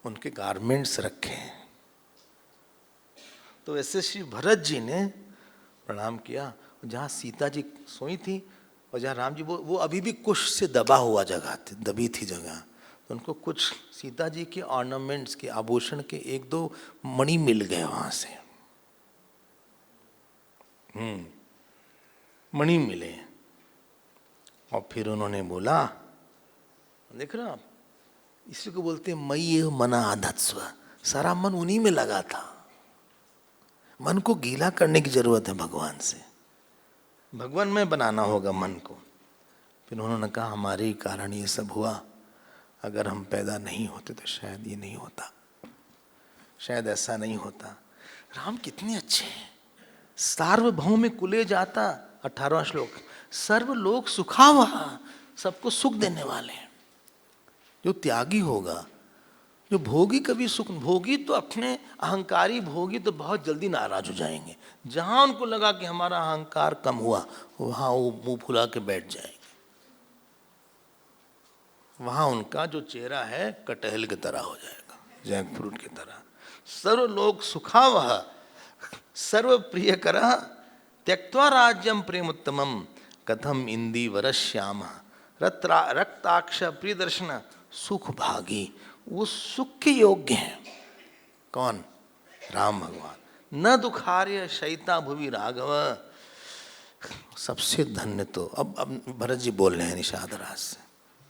उनके गारमेंट्स रखे हैं। तो वैसे श्री भरत जी ने प्रणाम किया। जहाँ सीता जी सोई थी और जहाँ राम जी, वो अभी भी कुश से दबा हुआ जगह थी, दबी थी जगह। तो उनको कुछ सीता जी के ऑर्नामेंट्स के, आभूषण के 1-2 मणि मिल गए वहाँ से। मणि मिले। और फिर उन्होंने बोला, देख रहे हो आप, इसी को बोलते हैं मयि मना आधत्स्व। सारा मन उन्हीं में लगा था। मन को गीला करने की जरूरत है भगवान से, भगवान में बनाना होगा मन को। फिर उन्होंने कहा हमारे ही कारण ये सब हुआ, अगर हम पैदा नहीं होते तो शायद ये नहीं होता, शायद ऐसा नहीं होता। राम कितने अच्छे हैं। सार्वभौम में कुले जाता 18वां श्लोक, सर्वलोक सुखावह, सबको सुख देने वाले हैं। जो त्यागी होगा, जो भोगी कभी सुख, भोगी तो अपने अहंकारी भोगी तो बहुत जल्दी नाराज हो जाएंगे। जहां उनको लगा कि हमारा अहंकार कम हुआ, वहां वो मुंह फुला के बैठ जाएंगे। वहां उनका जो चेहरा है कटहल की तरह हो जाएगा, जैक फ्रूट की तरह। सर्वलोक सुखावह सर्व प्रियकर त्यक्त्वा राज्यम प्रेमोत्तमम कथम इंदीवरश्याम रक्ताक्ष प्रियदर्शन सुख भागी। वो सुख के योग्य हैं। कौन? राम भगवान। न दुखार्य शयिता भुवि राघव। सबसे धन्य तो अब भरत जी बोल रहे हैं निषाद राज से।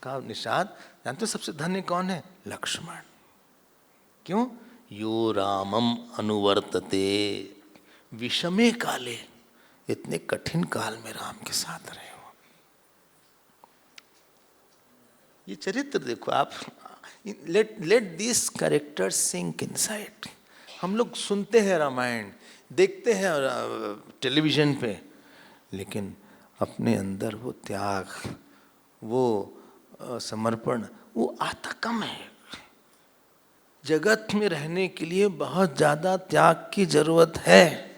कहा निषाद, जानते हो सबसे धन्य कौन है? लक्ष्मण। क्यों? यो रामम अनुवर्तते विषमे काले, इतने कठिन काल में राम के साथ रहे हो। ये चरित्र देखो आप, let this characters sink inside. हम लोग सुनते हैं रामायण, देखते हैं टेलीविजन पे, लेकिन अपने अंदर वो त्याग, वो समर्पण, वो आता कम है। जगत में रहने के लिए बहुत ज्यादा त्याग की जरूरत है।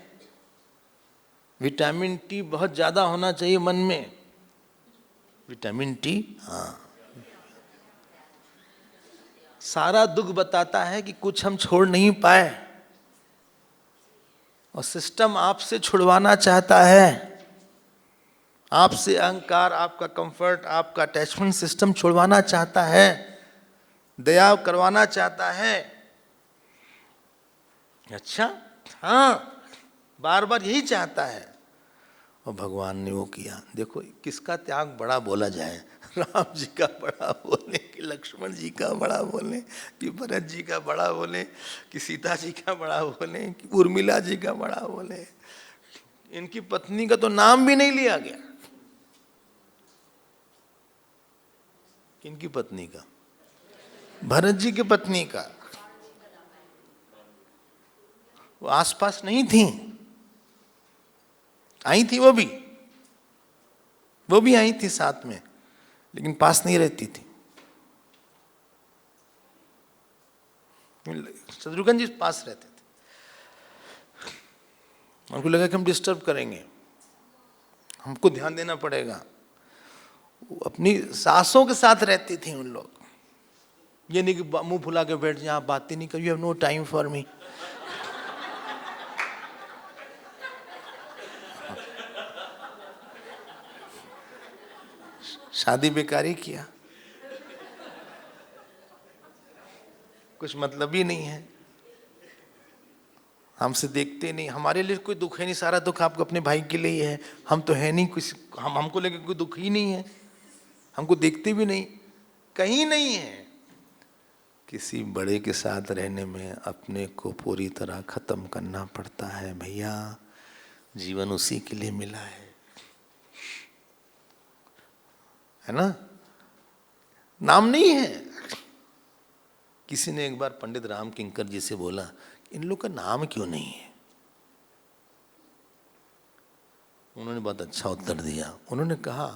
विटामिन टी बहुत ज्यादा होना चाहिए मन में। विटामिन टी, हाँ, सारा दुख बताता है कि कुछ हम छोड़ नहीं पाए, और सिस्टम आपसे छुड़वाना चाहता है। आपसे अहंकार, आपका कंफर्ट, आपका अटैचमेंट सिस्टम छुड़वाना चाहता है, दया करवाना चाहता है। अच्छा, हाँ, बार बार यही चाहता है। और भगवान ने वो किया। देखो किसका त्याग बड़ा बोला जाए, राम जी का बड़ा बोले कि लक्ष्मण जी का बड़ा बोले कि भरत जी का बड़ा बोले कि सीता जी का बड़ा बोले कि उर्मिला जी का बड़ा बोले। इनकी पत्नी का तो नाम भी नहीं लिया गया। किनकी पत्नी का? भरत जी की पत्नी का। वो आसपास नहीं थी, आई थी, वो भी आई थी साथ में, लेकिन पास नहीं रहती थी। शत्रुघ्न जी पास रहते थे। उनको लगा कि हम डिस्टर्ब करेंगे, हमको ध्यान देना पड़ेगा। वो अपनी सासों के साथ रहती थी उन लोग। ये नहीं कि मुंह फुला के बैठ जाए, आप बात ही नहीं करिए, you have no time for me. शादी बेकारी किया, कुछ मतलब ही नहीं है। हमसे देखते नहीं, हमारे लिए कोई दुख है नहीं, सारा दुख आपको अपने भाई के लिए ही है। हम तो है नहीं कुछ, हमको लेकर कोई दुख ही नहीं है, हमको देखते भी नहीं, कहीं नहीं है। किसी बड़े के साथ रहने में अपने को पूरी तरह खत्म करना पड़ता है भैया। जीवन उसी के लिए मिला है ना? नाम नहीं है। किसी ने एक बार पंडित राम किंकर जी से बोला, इन लोग का नाम क्यों नहीं है? उन्होंने बहुत अच्छा उत्तर दिया। उन्होंने कहा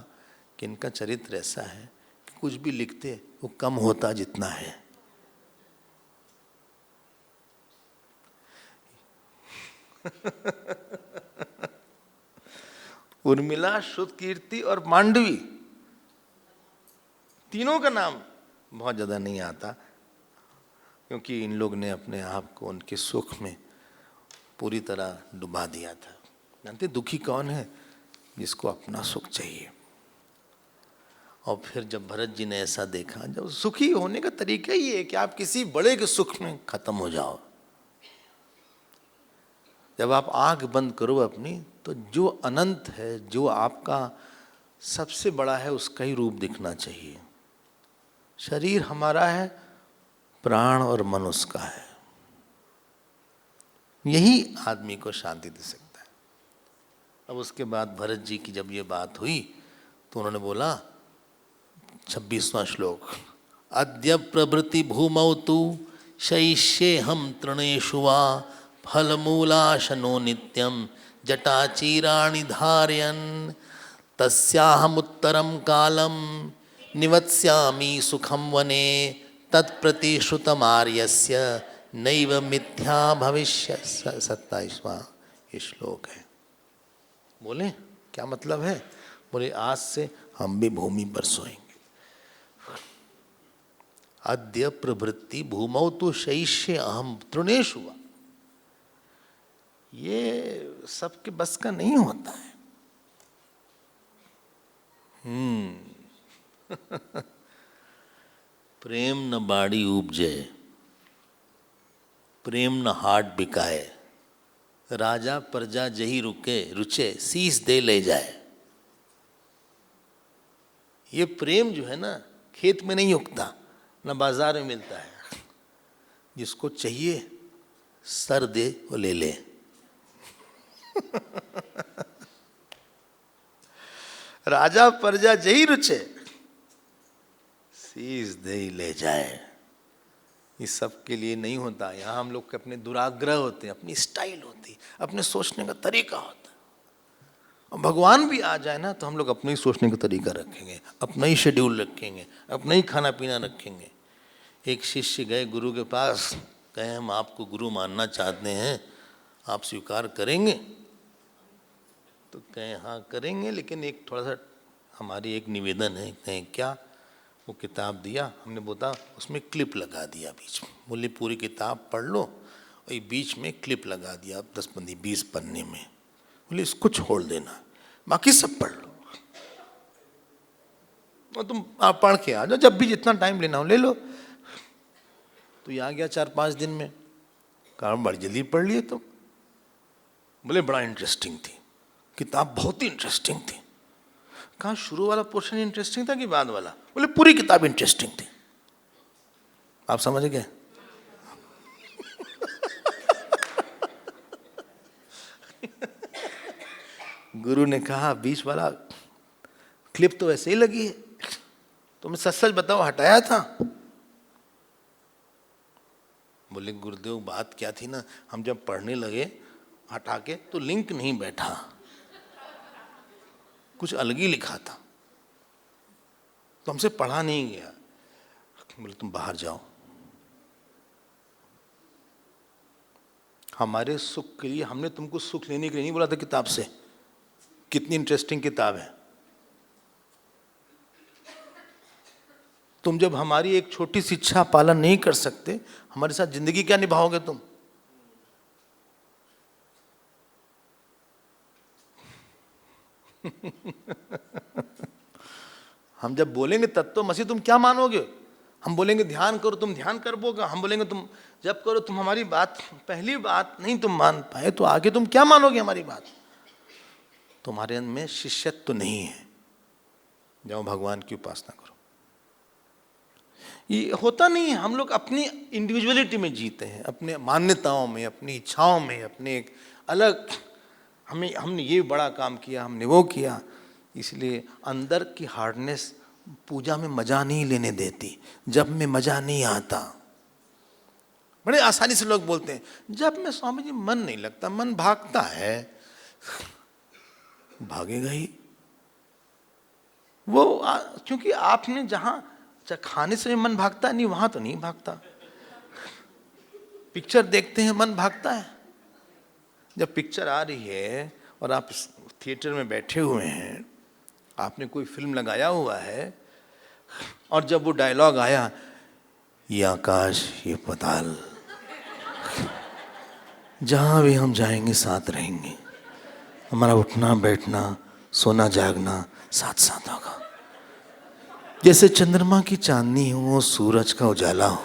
कि इनका चरित्र ऐसा है कि कुछ भी लिखते वो कम होता जितना है। उर्मिला, श्रुतकीर्ति और मांडवी, तीनों का नाम बहुत ज्यादा नहीं आता, क्योंकि इन लोग ने अपने आप को उनके सुख में पूरी तरह डुबा दिया था। जानते दुखी कौन है? जिसको अपना सुख चाहिए। और फिर जब भरत जी ने ऐसा देखा, जब सुखी होने का तरीका ही है कि आप किसी बड़े के सुख में खत्म हो जाओ। जब आप आंख बंद करो अपनी, तो जो अनंत है, जो आपका सबसे बड़ा है, उसका ही रूप दिखना चाहिए। शरीर हमारा है, प्राण और मन उसका है। यही आदमी को शांति दे सकता है। अब उसके बाद भरत जी की जब ये बात हुई तो उन्होंने बोला, 26वां श्लोक, अद्य प्रभृति भूमौ तु शयिष्ये हम तृणेषु वा फलमूलाशनो नित्यम जटाचीराणि धारयन् तस्याहमुत्तरं कालं निवत्स्यामि सुखं वने तत्प्रतिश्रुतमार्यस्य नैव मिथ्या भविष्य। 27वां ये श्लोक है। बोले क्या मतलब है? बोले आज से हम भी भूमि पर सोएंगे। अद्य प्रवृत्ति भूमौ तु शैष्ये अहम तृणेषु वा। ये सबके बस का नहीं होता है। प्रेम न बाड़ी उपजे, प्रेम न हाट बिकाए, राजा प्रजा जही रुके रुचे शीस दे ले जाए। ये प्रेम जो है ना खेत में नहीं उगता, न बाजार में मिलता है। जिसको चाहिए सर दे वो ले ले। राजा प्रजा जही रुचे शीस दे ही ले जाए। इस सब के लिए नहीं होता। यहाँ हम लोग के अपने दुराग्रह होते हैं, अपनी स्टाइल होती है, अपने सोचने का तरीका होता है। और भगवान भी आ जाए ना तो हम लोग अपना ही सोचने का तरीका रखेंगे, अपना ही शेड्यूल रखेंगे, अपना ही खाना पीना रखेंगे। एक शिष्य गए गुरु के पास, कहे हम आपको गुरु मानना चाहते हैं, आप स्वीकार करेंगे? तो कहें हाँ करेंगे, लेकिन एक थोड़ा सा हमारी एक निवेदन है। कहें क्या? वो किताब दिया, हमने बोला उसमें क्लिप लगा दिया बीच में। बोले पूरी किताब पढ़ लो और ये बीच में क्लिप लगा दिया 10-20 पन्ने में। बोले इसको छोड़ देना, बाकी सब पढ़ लो। और तुम आप पढ़ के आ जाओ, जब भी जितना टाइम लेना हो ले लो। तो ये आ गया 4-5 दिन में। कहा बड़ी जल्दी पढ़ लिए तुम? बोले बड़ा इंटरेस्टिंग थी किताब, बहुत ही इंटरेस्टिंग थी। कहा शुरू वाला पोर्शन इंटरेस्टिंग था कि बाद वाला? बोले पूरी किताब इंटरेस्टिंग थी। आप समझ गए? गुरु ने कहा बीच वाला क्लिप तो वैसे ही लगी है, तुम्हें सच सच बताओ हटाया था? बोले गुरुदेव बात क्या थी ना, हम जब पढ़ने लगे हटा के तो लिंक नहीं बैठा, कुछ अलग ही लिखा था, तो हमसे पढ़ा नहीं गया। बोले तुम बाहर जाओ, हमारे सुख के लिए हमने तुमको सुख लेने के लिए नहीं बोला था किताब से। कितनी इंटरेस्टिंग किताब है। तुम जब हमारी एक छोटी सी इच्छा पालन नहीं कर सकते, हमारे साथ जिंदगी क्या निभाओगे तुम? हम जब बोलेंगे तत्वमसि तुम क्या मानोगे? हम बोलेंगे ध्यान करो, तुम ध्यान कर बोगे। हम बोलेंगे तुम जब करो, तुम हमारी बात पहली बात नहीं तुम मान पाए तो आगे तुम क्या मानोगे हमारी बात? तुम्हारे में शिष्यत्व तो नहीं है। जाओ भगवान की उपासना करो। ये होता नहीं है। हम लोग अपनी इंडिविजुअलिटी में जीते हैं, अपने मान्यताओं में, अपनी इच्छाओं में, अपने एक अलग हमने ये बड़ा काम किया, हमने वो किया। इसलिए अंदर की हार्डनेस पूजा में मजा नहीं लेने देती। जब में मजा नहीं आता। बड़े आसानी से लोग बोलते हैं जब में स्वामी जी मन नहीं लगता, मन भागता है। भागेगा ही वो, क्योंकि आपने जहां खाने से मन भागता नहीं, वहां तो नहीं भागता। पिक्चर देखते हैं मन भागता है। जब पिक्चर आ रही है और आप थिएटर में बैठे हुए हैं, आपने कोई फिल्म लगाया हुआ है, और जब वो डायलॉग आया, ये आकाश ये पाताल, जहां भी हम जाएंगे साथ रहेंगे, हमारा उठना बैठना सोना जागना साथ साथ होगा। जैसे चंद्रमा की चांदनी हो, सूरज का उजाला हो,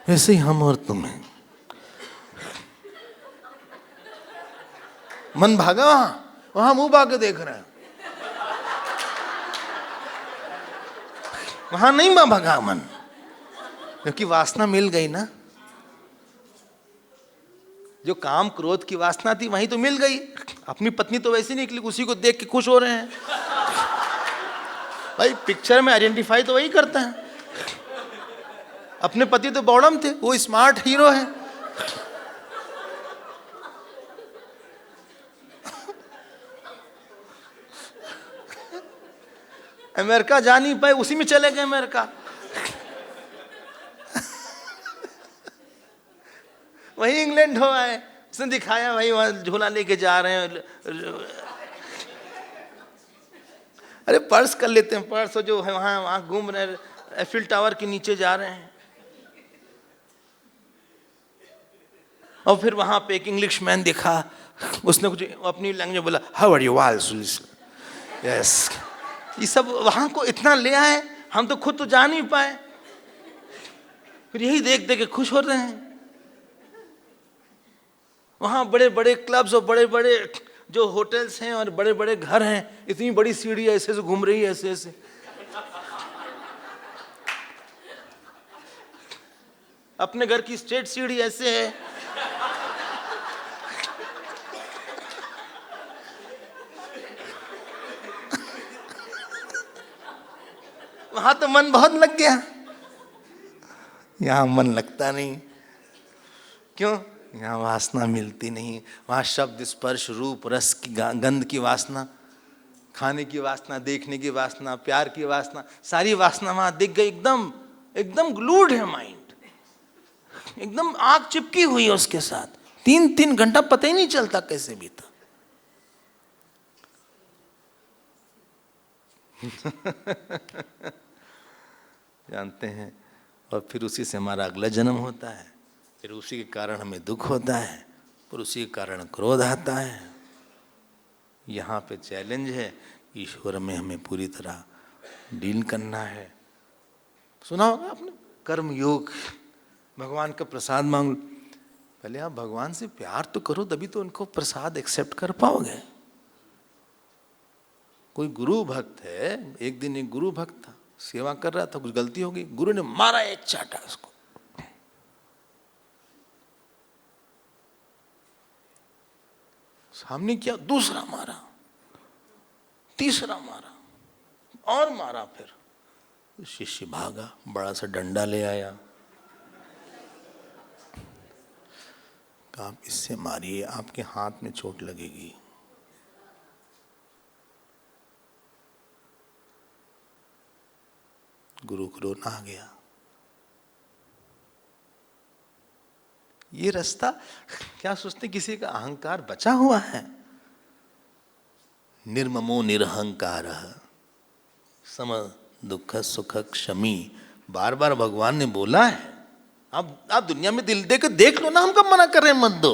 वैसे ही हम और तुम हैं। मन भागा, वहां मुंह भाग के देख रहे हैं, वहां नहीं भागा मन, क्योंकि वासना मिल गई ना। जो काम क्रोध की वासना थी वहीं तो मिल गई। अपनी पत्नी तो वैसे निकली, उसी को देख के खुश हो रहे हैं। भाई पिक्चर में आइडेंटिफाई तो वही करते हैं। अपने पति तो बॉडम थे, वो स्मार्ट हीरो है। अमेरिका जा नहीं पाए, उसी में चले गए अमेरिका। वही इंग्लैंड हो आए, उसने दिखाया भाई वहां झोला लेके जा रहे हैं। अरे पर्स कर लेते हैं, पर्स जो है वहां वहां घूम रहे, एफिल टावर के नीचे जा रहे हैं। और फिर वहां पे एक इंग्लिश मैन दिखा, उसने कुछ अपनी लैंग्वेज बोला, हाउ आर यू वाल्स, यस। ये सब वहां को इतना ले आए, हम तो खुद तो जा नहीं पाए, फिर यही देख देख के खुश हो रहे हैं। वहां बड़े बड़े क्लब्स और बड़े बड़े जो होटल्स हैं और बड़े बड़े घर हैं, इतनी बड़ी सीढ़ी ऐसे से घूम रही है, ऐसे ऐसे। अपने घर की स्ट्रेट सीढ़ी ऐसे है। वहां तो मन बहुत लग गया, यहां मन लगता नहीं। क्यों? यहाँ वासना मिलती नहीं। वहाँ शब्द, स्पर्श, रूप, रस की, गंध की वासना, खाने की वासना, देखने की वासना, प्यार की वासना, सारी वासना वहाँ दिख गई। एकदम एकदम ग्लूड है माइंड, एकदम आग चिपकी हुई है उसके साथ। 3-3 घंटा पता ही नहीं चलता कैसे बीता। जानते हैं। और फिर उसी से हमारा अगला जन्म होता है, फिर उसी के कारण हमें दुख होता है, फिर उसी के कारण क्रोध आता है। यहाँ पे चैलेंज है, ईश्वर में हमें पूरी तरह डील करना है। सुना होगा आपने कर्म योग, भगवान का प्रसाद मांग। पहले आप भगवान से प्यार तो करो, तभी तो उनको प्रसाद एक्सेप्ट कर पाओगे। कोई गुरु भक्त है, एक दिन एक गुरु भक्त था, सेवा कर रहा था, कुछ गलती हो गई, गुरु ने मारा, एक चाटा उसको। सामने किया, दूसरा मारा, तीसरा मारा और मारा। फिर शिष्य भागा, बड़ा सा डंडा ले आया, कहा आप इससे मारिए, आपके हाथ में चोट लगेगी। गुरु को रोना आ गया। ये रास्ता, क्या सोचते किसी का अहंकार बचा हुआ है? निर्ममो निरहंकार सम दुख सुख क्षमी, बार बार भगवान ने बोला है। आप दुनिया में दिल देकर देख लो ना, हम कब मना कर रहे हैं मत दो।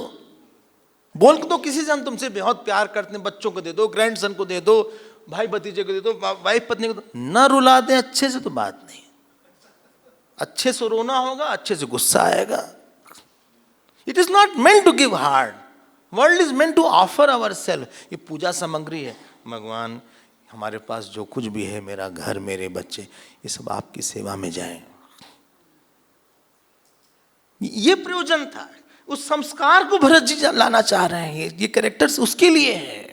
बोल दो किसी से हम तुमसे बहुत प्यार करते हैं, बच्चों को दे दो, ग्रैंडसन को दे दो, भाई भतीजे को दे दो, वाइफ पत्नी को दो, ना रुला दे अच्छे से तो बात नहीं। अच्छे से रोना होगा, अच्छे से गुस्सा आएगा। It is not meant to give hard. World is meant to offer ourselves. ये पूजा सामग्री है। भगवान हमारे पास जो कुछ भी है, मेरा घर, मेरे बच्चे, ये सब आपकी सेवा में जाए। ये प्रयोजन था। उस संस्कार को भरत जी लाना चाह रहे हैं। ये कैरेक्टर्स उसके लिए है।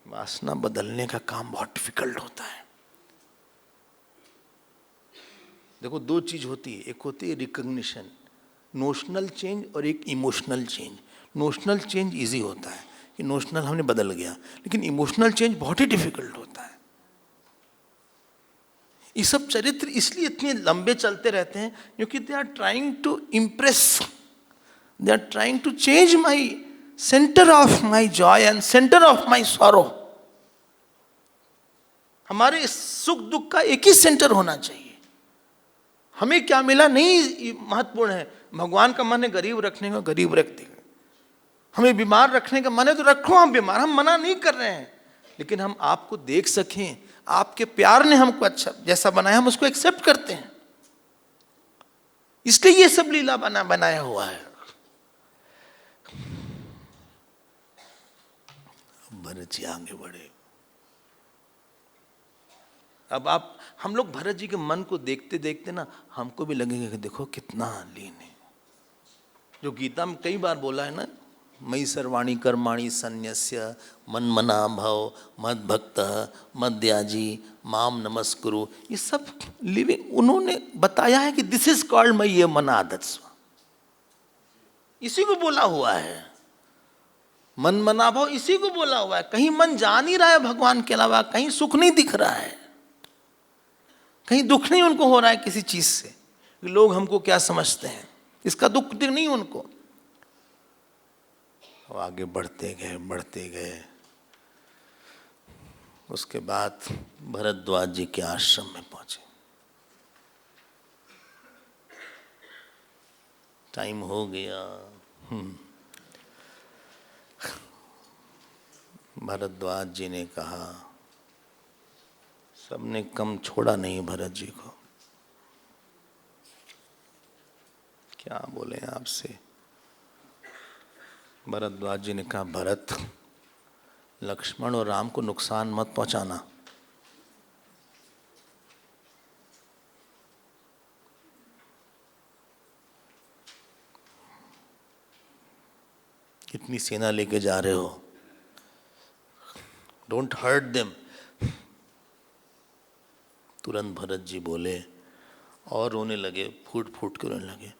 वासना बदलने का काम बहुत डिफिकल्ट होता है। देखो, 2 चीज होती है, एक होती है रिकग्निशन, नोशनल चेंज, और एक emotional change. Notional change easy होता है कि नोशनल हमने बदल गया, लेकिन इमोशनल चेंज बहुत ही डिफिकल्ट होता है। ये सब चरित्र इसलिए इतने लंबे चलते रहते हैं क्योंकि they are trying to impress, they are trying to change my centre of my joy and centre of my sorrow. हमारे सुख दुख का एक ही सेंटर होना चाहिए। हमें क्या मिला नहीं महत्वपूर्ण है। भगवान का मन है गरीब रखने का, गरीब रख देगा। हमें बीमार रखने का मन है तो रखो हम बीमार, हम मना नहीं कर रहे हैं, लेकिन हम आपको देख सकें, आपके प्यार ने हमको अच्छा जैसा बनाया हम उसको एक्सेप्ट करते हैं। इसलिए ये सब लीला बनाया हुआ है। भरत जी आगे बढ़े। अब हम लोग भरत जी के मन को देखते देखते ना, हमको भी लगेगा कि देखो कितना लीन है। जो गीता में कई बार बोला है ना, मयि सर्वाणि कर्माणि सन्न्यस्य मन्मना भव मद भक्त मद्याजी माम नमस्कुरु। ये सब लिविंग उन्होंने बताया है कि दिस इज कॉल्ड मयि मन आदत्स्व। इसी को बोला हुआ है। मन मना भाव इसी को बोला हुआ है। कहीं मन जा नहीं रहा है भगवान के अलावा, कहीं सुख नहीं दिख रहा है, कहीं दुख नहीं उनको हो रहा है किसी चीज से। लोग हमको क्या समझते हैं, इसका दुख नहीं उनको। वो आगे बढ़ते गए। उसके बाद भरद्वाज जी के आश्रम में पहुंचे। टाइम हो गया। भरद्वाज जी ने कहा, सबने कम छोड़ा नहीं भरत जी को। क्या बोले आपसे। भरद्वाज जी ने कहा, भरत, लक्ष्मण और राम को नुकसान मत पहुंचाना। इतनी सेना लेके जा रहे हो, डोंट हर्ट देम। तुरंत भरत जी बोले और रोने लगे, फूट फूट के रोने लगे।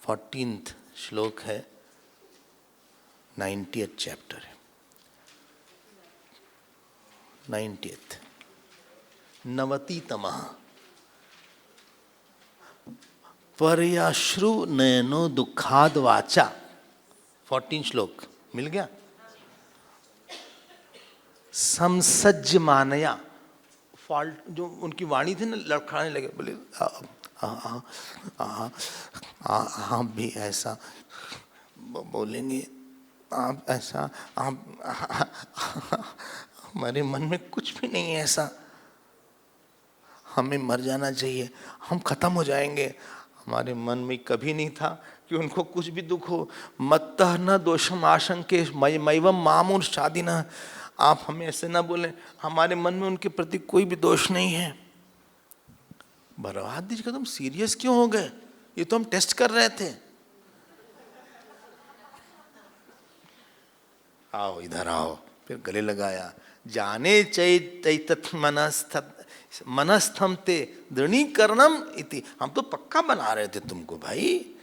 14th श्लोक है, 90th चैप्टर है, 90th। नवतितमः पर्याश्रु नयनो दुखाद वाचा। 14 श्लोक मिल गया। समसज्ज मानया, फॉल्ट जो उनकी वाणी थी ना, लड़खड़ाने लगे, बोले आप भी ऐसा बोलेंगे, आप ऐसा, आप हमारे मन में कुछ भी नहीं है ऐसा, हमें मर जाना चाहिए, हम खत्म हो जाएंगे। हमारे मन में कभी नहीं था कि उनको कुछ भी दुख हो। मत्तः न दोषम आशंके मैवम मामूर शादिना। आप हमें ऐसे ना बोलें, हमारे मन में उनके प्रति कोई भी दोष नहीं है। भरद्वाज जी का तुम सीरियस क्यों हो गए, ये तो हम टेस्ट कर रहे थे। आओ इधर आओ, फिर गले लगाया। जाने चैत मनस्थम ते दृढ़ीकरणम इति। हम तो पक्का बना रहे थे तुमको, भाई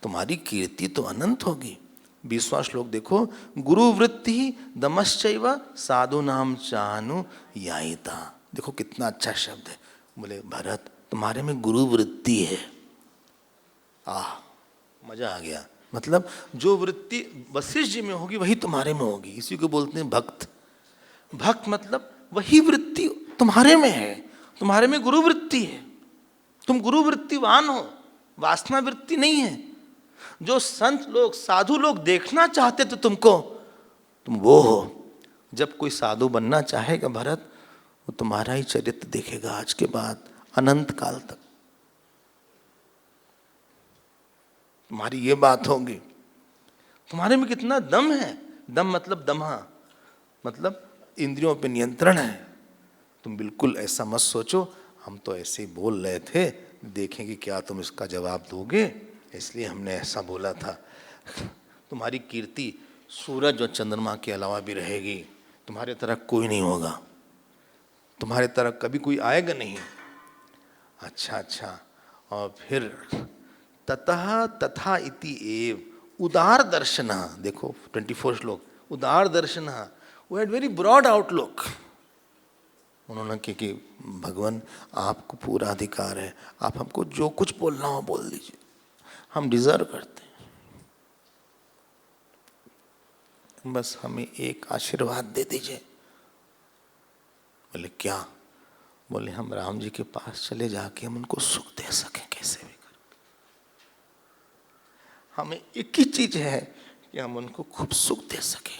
तुम्हारी कीर्ति तो अनंत होगी। 20वां श्लोक देखो, गुरु वृत्ति दमश्चैव साधु नाम चानु यायिता। देखो कितना अच्छा शब्द है। बोले भरत, तुम्हारे में गुरु वृत्ति है। मजा आ गया। मतलब जो वृत्ति वशिष्ठ जी में होगी वही तुम्हारे में होगी। इसी को बोलते हैं भक्त। भक्त मतलब वही वृत्ति तुम्हारे में है, तुम्हारे में गुरु वृत्ति है, तुम गुरु वृत्तिवान हो, वासना वृत्ति नहीं है। जो संत लोग, साधु लोग देखना चाहते थे तुमको, तुम वो हो। जब कोई साधु बनना चाहेगा भरत, वो तुम्हारा ही चरित्र देखेगा आज के बाद अनंत काल तक। तुम्हारी ये बात होगी, तुम्हारे में कितना दम है। दम मतलब दमा, मतलब इंद्रियों पे नियंत्रण है। तुम बिल्कुल ऐसा मत सोचो हम तो ऐसे ही बोल रहे थे, देखेंगे क्या तुम इसका जवाब दोगे, इसलिए हमने ऐसा बोला था। तुम्हारी कीर्ति सूरज और चंद्रमा के अलावा भी रहेगी। तुम्हारे तरह कोई नहीं होगा, तुम्हारे तरह कभी कोई आएगा नहीं। अच्छा, और फिर ततः तथा इति एव उदार दर्शन। देखो 24 श्लोक, उदार दर्शन। वो हैड वेरी ब्रॉड आउटलुक। उन्होंने कहा कि भगवान आपको पूरा अधिकार है, आप हमको जो कुछ बोलना हो बोल दीजिए, हम डिजर्व करते हैं, बस हमें एक आशीर्वाद दे दीजिए। बोले क्या? बोले हम राम जी के पास चले जाके हम उनको सुख दे सकें कैसे भी कर। हमें एक ही चीज है कि हम उनको खूब सुख दे सकें।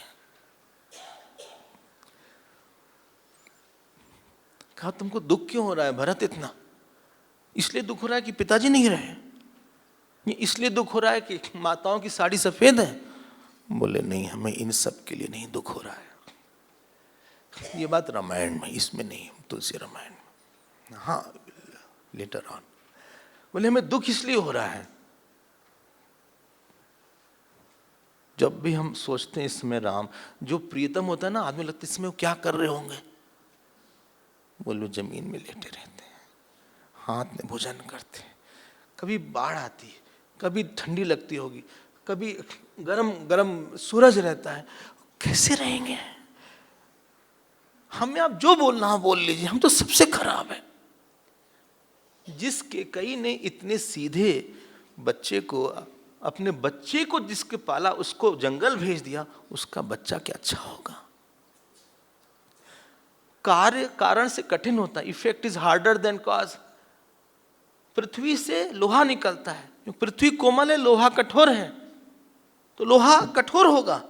कहा तुमको दुख क्यों हो रहा है भरत इतना? इसलिए दुख हो रहा है कि पिताजी नहीं रहे? ये इसलिए दुख हो रहा है कि माताओं की साड़ी सफेद है? बोले नहीं, हमें इन सब के लिए नहीं दुख हो रहा है। ये बात रामायण में, इसमें नहीं, तुलसी रामायण में। हाँ लेटर ऑन। बोले हमें दुख इसलिए हो रहा है, जब भी हम सोचते हैं इसमें राम जो प्रियतम होता है ना, आदमी लगता है इसमें वो क्या कर रहे होंगे। बोलो जमीन में लेटे रहते हैं, हाथ में भोजन करते हैं, कभी बाढ़ आती है, कभी ठंडी लगती होगी, कभी गरम गरम सूरज रहता है, कैसे रहेंगे? हमें आप जो बोलना हो बोल लीजिए, हम तो सबसे खराब है। जिस केकई ने इतने सीधे बच्चे को, अपने बच्चे को जिसके पाला उसको जंगल भेज दिया, उसका बच्चा क्या अच्छा होगा? कार्य कारण से कठिन होता है, effect is harder than cause. पृथ्वी से लोहा निकलता है, पृथ्वी कोमल है, लोहा कठोर है, तो लोहा कठोर होगा।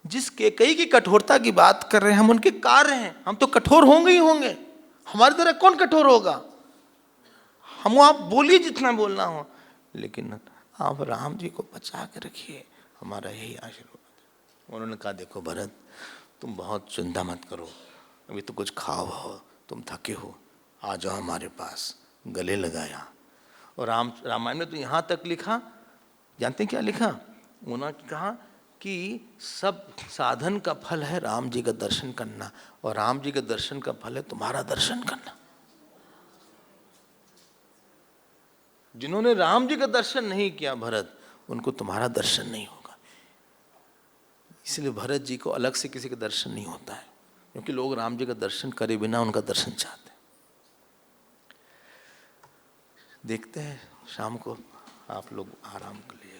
जिस केकई की कठोरता की बात कर रहे हैं हम, उनके कार्य हैं, हम तो कठोर होंगे ही होंगे। हमारी तरह कौन कठोर होगा? हम आप बोलिए जितना बोलना हो, लेकिन आप राम जी को बचा के रखिए, हमारा यही आशीर्वाद। उन्होंने कहा देखो भरत, तुम बहुत चिंता मत करो, अभी तो कुछ खाओ हो, तुम थके हो, आ जाओ हमारे पास। गले लगाया। और रामायण में तो यहाँ तक लिखा, जानते हैं क्या लिखा? उन्होंने कहा कि सब साधन का फल है राम जी का दर्शन करना, और राम जी के दर्शन का फल है तुम्हारा दर्शन करना। जिन्होंने राम जी का दर्शन नहीं किया भरत, उनको तुम्हारा दर्शन नहीं होगा। इसलिए भरत जी को अलग से किसी का दर्शन नहीं होता है, क्योंकि लोग राम जी का दर्शन करे बिना उनका दर्शन चाहते हैं। देखते हैं शाम को आप लोग आराम कर लीजिए।